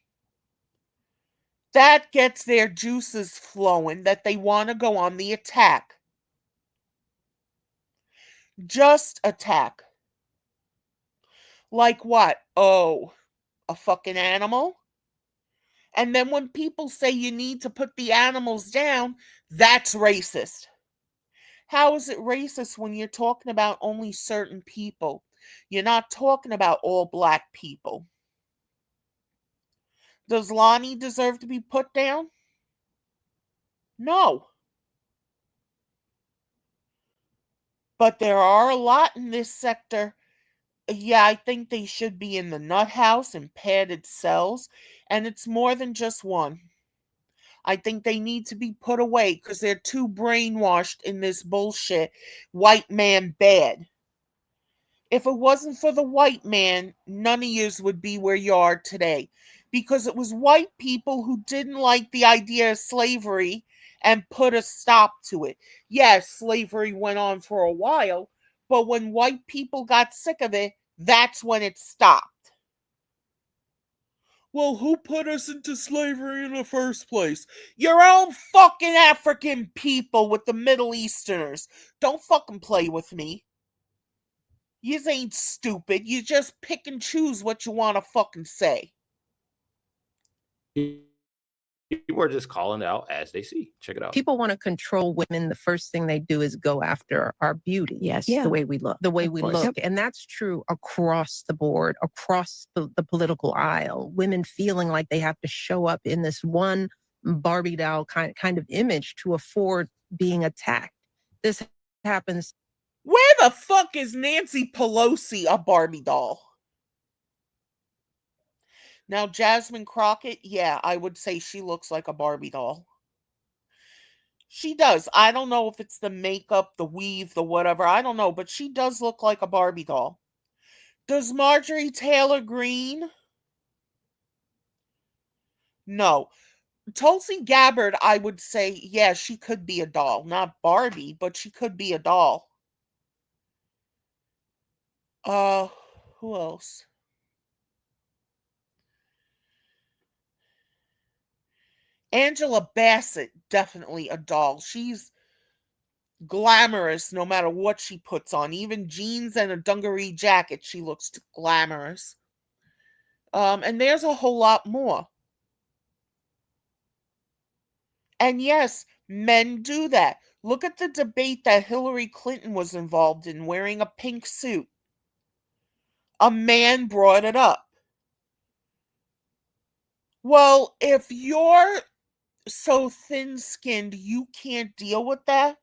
That gets their juices flowing that they want to go on the attack. Just attack. Like what? Oh, a fucking animal? And then when people say you need to put the animals down, that's racist. How is it racist when you're talking about only certain people? You're not talking about all black people. Does Lonnie deserve to be put down? No. But there are a lot in this sector. Yeah, I think they should be in the nut house in padded cells, and it's more than just one. I think they need to be put away because they're too brainwashed in this bullshit. White man bad. If it wasn't for the white man, none of yous would be where you are today. Because it was white people who didn't like the idea of slavery and put a stop to it. Yes, slavery went on for a while, but when white people got sick of it, that's when it stopped. Well, who put us into slavery in the first place? Your own fucking African people with the Middle Easterners. Don't fucking play with me. Yous ain't stupid. You just pick and choose what you want to fucking say. People are just calling it out as they see. Check it out. People want to control women. The first thing they do is go after our beauty. Yes, Yeah. the way we look. The way Of we course. look. And that's true across the board, across the political aisle. Women feeling like they have to show up in this one Barbie doll kind of image to afford being attacked. This happens. Where the fuck is Nancy Pelosi a Barbie doll? Now, Jasmine Crockett, yeah, I would say she looks like a Barbie doll. She does. I don't know if it's the makeup, the weave, the whatever. I don't know, but she does look like a Barbie doll. Does Marjorie Taylor Greene? No. Tulsi Gabbard, I would say, yeah, she could be a doll. Not Barbie, but she could be a doll. Who else? Angela Bassett, definitely a doll. She's glamorous no matter what she puts on. Even jeans and a dungaree jacket, she looks glamorous. And there's a whole lot more. And yes, men do that. Look at the debate that Hillary Clinton was involved in wearing a pink suit. A man brought it up. Well, if you're so thin-skinned you can't deal with that,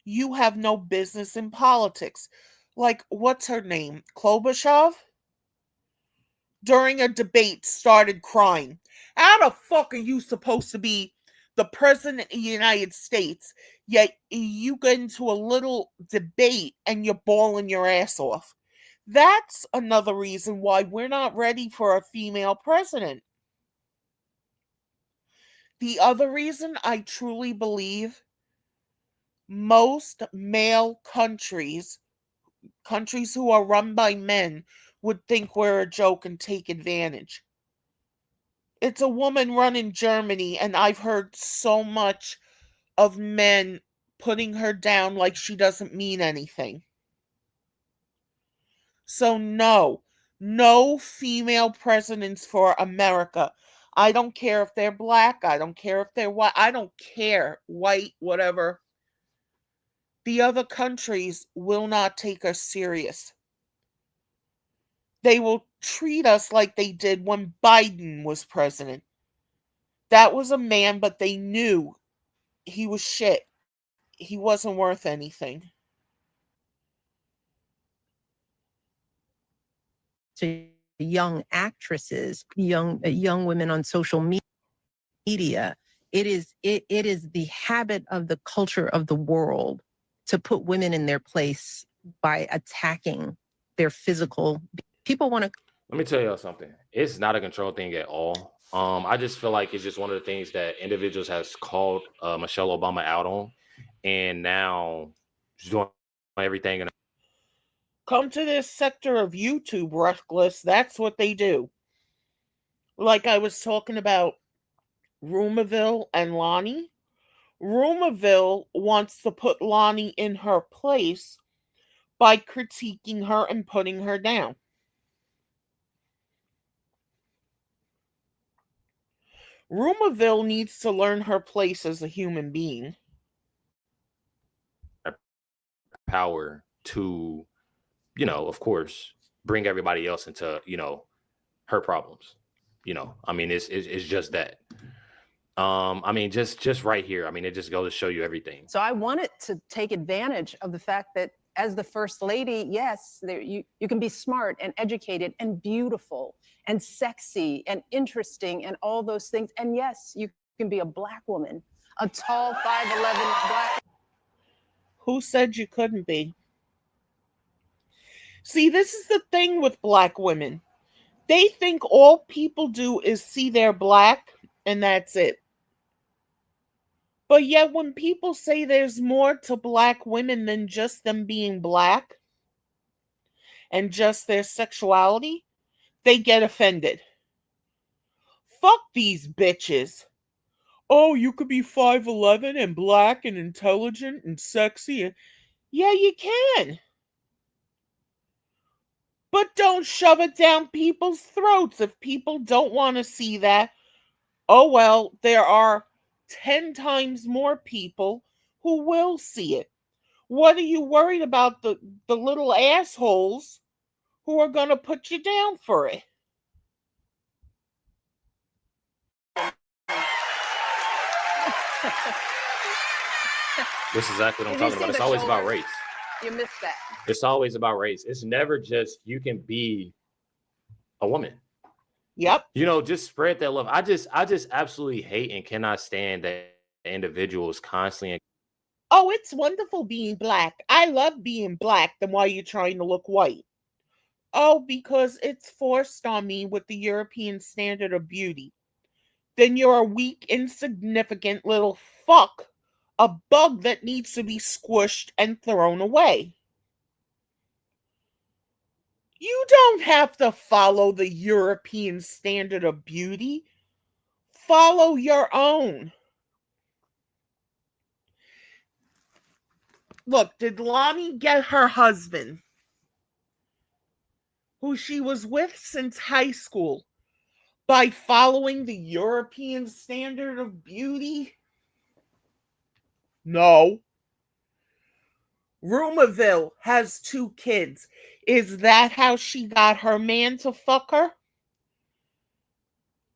you have no business in politics. Like, what's her name? Klobuchar? During a debate started crying. How the fuck are you supposed to be the president of the United States, yet you get into a little debate and you're bawling your ass off? That's another reason why we're not ready for a female president. The other reason I truly believe most male countries who are run by men, would think we're a joke and take advantage. It's a woman running Germany, and I've heard so much of men putting her down like she doesn't mean anything. So no female presidents for America. I don't care if they're black. I don't care if they're white. I don't care, white, whatever. The other countries will not take us serious. They will treat us like they did when Biden was president. That was a man, but they knew he was shit. He wasn't worth anything. To young actresses, young women on social media, it is the habit of the culture of the world to put women in their place by attacking their physical. People want to. Let me tell y'all something. It's not a control thing at all. I just feel like it's just one of the things that individuals has called Michelle Obama out on, and now she's doing everything. Come to this sector of YouTube, reckless. That's what they do. Like I was talking about Rumorville and Lonnie. Rumorville wants to put Lonnie in her place by critiquing her and putting her down. Rumorville needs to learn her place as a human being. Power to, of course, bring everybody else into, her problems. I mean, it's just that. I mean, just right here. I mean, it just goes to show you everything. So I wanted to take advantage of the fact that as the first lady, yes, you can be smart and educated and beautiful and sexy and interesting and all those things. And yes, you can be a Black woman, a tall 5'11" Black. Who said you couldn't be? See, this is the thing with Black women. They think all people do is see they're Black and that's it. But yet when people say there's more to Black women than just them being Black and just their sexuality, they get offended. Fuck these bitches. Oh, you could be 5'11" and Black and intelligent and sexy. Yeah, you can. But don't shove it down people's throats if people don't want to see that. Oh, well, there are 10 times more people who will see it. What are you worried about the little assholes who are going to put you down for it? This is exactly what I'm Did you talking about. see It's the always about shoulders? race. You missed that. It's always about race. It's never just you can be a woman. Yep. Just spread that love. I just absolutely hate and cannot stand that individuals constantly. Oh, it's wonderful being Black. I love being Black. Then why are you trying to look white? Oh, because it's forced on me with the European standard of beauty. Then you're a weak, insignificant little fuck. A bug that needs to be squished and thrown away. You don't have to follow the European standard of beauty. Follow your own. Look, did Lonnie get her husband, who she was with since high school, by following the European standard of beauty? No. Rumorville has 2 kids. Is that how she got her man to fuck her?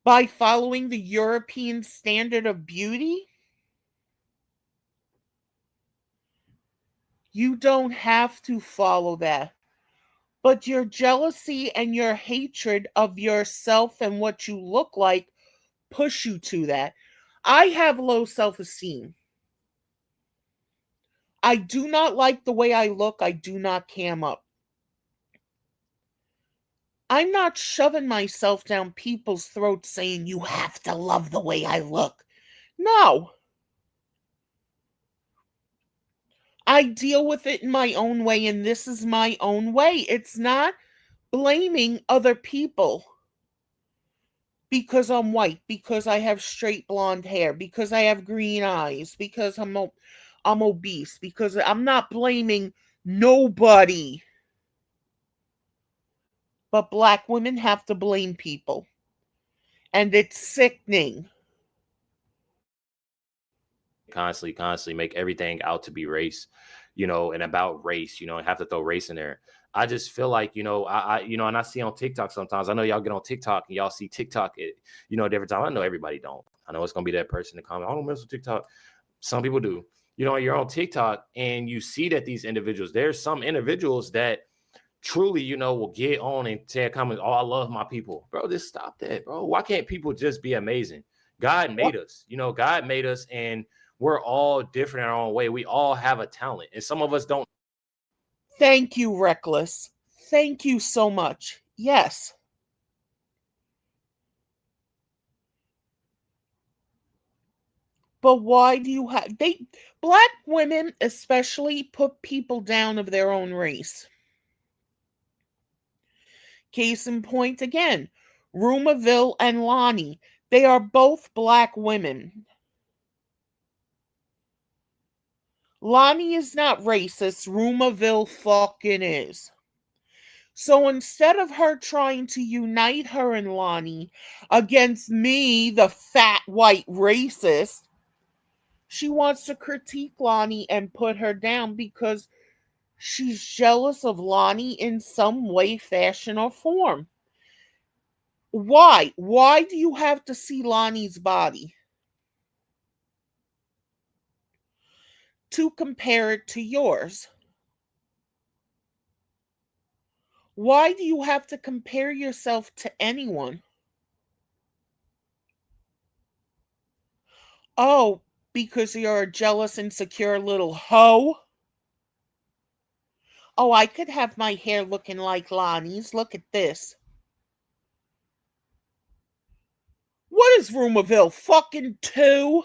By following the European standard of beauty? You don't have to follow that. But your jealousy and your hatred of yourself and what you look like push you to that. I have low self-esteem. I do not like the way I look. I do not cam up. I'm not shoving myself down people's throats saying you have to love the way I look. No. I deal with it in my own way, and this is my own way. It's not blaming other people because I'm white, because I have straight blonde hair, because I have green eyes, because I'm obese, because I'm not blaming nobody. But Black women have to blame people. And it's sickening. Constantly make everything out to be race, and about race, and have to throw race in there. I just feel like, I and I see on TikTok sometimes. I know y'all get on TikTok and y'all see TikTok, different time. I know everybody don't. I know it's gonna be that person to comment, I don't mess with TikTok. Some people do. You're on TikTok and you see that these individuals, there's some individuals that truly, will get on and say comments, oh, I love my people. Bro, just stop that, bro. Why can't people just be amazing? God made us, God made us, and we're all different in our own way. We all have a talent, and some of us don't. Thank you, Reckless. Thank you so much. Yes. But why do you have Black women especially put people down of their own race? Case in point again, Rumorville and Lonnie. They are both black women. Lonnie is not racist. Rumaville fucking is. So instead of her trying to unite her and Lonnie against me, the fat white racist, she wants to critique Lonnie and put her down because she's jealous of Lonnie in some way, fashion, or form. Why? Why do you have to see Lonnie's body to compare it to yours? Why do you have to compare yourself to anyone? Oh, because you're a jealous, insecure little hoe? Oh, I could have my hair looking like Lonnie's. Look at this. What is Rumorville? Fucking 2?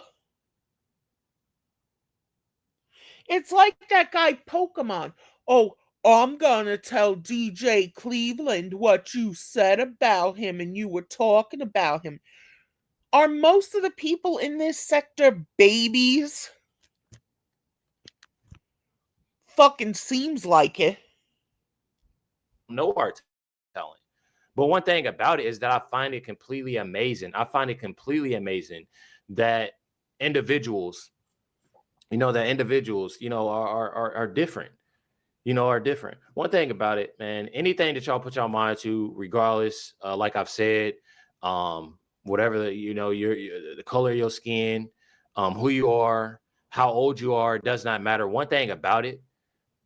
It's like that guy Pokemon. Oh, I'm gonna tell DJ Cleveland what you said about him and you were talking about him. Are most of the people in this sector babies? Fucking seems like it. No art talent. But one thing about it is that I find it completely amazing. I find it completely amazing that individuals, are different. Are different. One thing about it, man, anything that y'all put your mind to, regardless, like I've said, whatever the color of your skin, who you are, how old you are, it does not matter. One thing about it,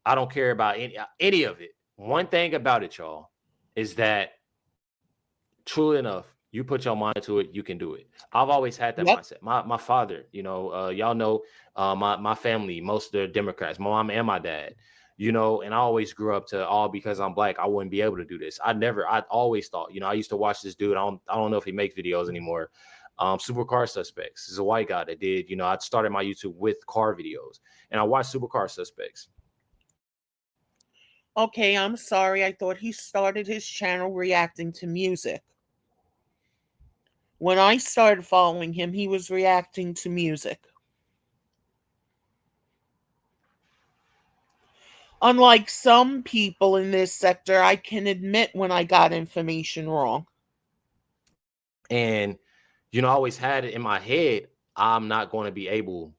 I don't care about any of it. One thing about it, y'all, is that truly enough, you put your mind to it, you can do it. I've always had that Yep. mindset. My father, y'all know, my family, most of the Democrats, my mom and my dad, and I always grew up to, all because I'm black, I wouldn't be able to do this. I always thought, I used to watch this dude. I don't know if he makes videos anymore. Supercar Suspects. He's a white guy that did, I started my YouTube with car videos, and I watched Supercar Suspects. Okay, I'm sorry. I thought he started his channel reacting to music. When I started following him, he was reacting to music. Unlike some people in this sector, I can admit when I got information wrong. And, I always had it in my head, I won't be able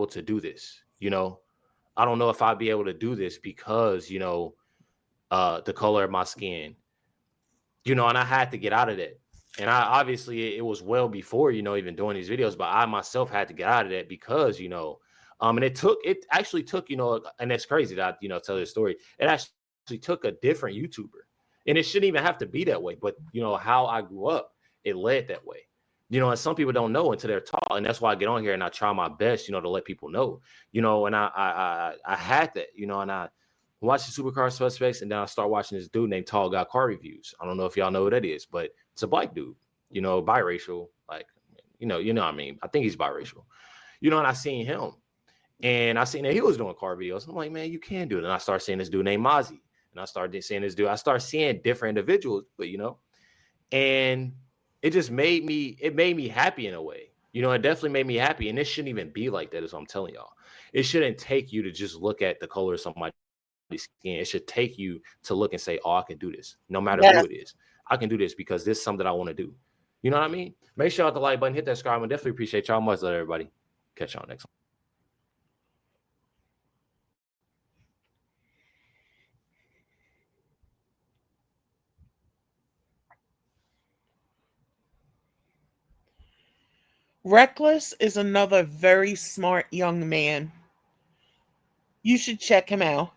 to do this. I don't know if I'd be able to do this because, the color of my skin, and I had to get out of that. And obviously it was well before, even doing these videos, but I myself had to get out of that because, and it actually took, and it's crazy that I, tell this story. It actually took a different YouTuber, and it shouldn't even have to be that way. But, how I grew up, it led that way. And some people don't know until they're taught. And that's why I get on here and I try my best, to let people know, and I had that, and I watched the Supercar Suspects, and then I start watching this dude named Tall Guy Car Reviews. I don't know if y'all know who that is, but it's a black dude, biracial, like, what I mean. I think he's biracial, and I seen him, and I seen that he was doing car videos. I'm like, man, you can do it. And I started seeing this dude named Mozzie, and I started seeing this dude. I started seeing different individuals, but and it just made me happy in a way. It definitely made me happy, and it shouldn't even be like that. Is what I'm telling y'all. It shouldn't take you to just look at the color of somebody's skin. It should take you to look and say, oh, I can do this, no matter who it is. I can do this because this is something I want to do. You know what I mean? Make sure you hit the like button, hit that subscribe. I definitely appreciate y'all. Much love, everybody. Catch y'all next one. Reckless is another very smart young man. You should check him out.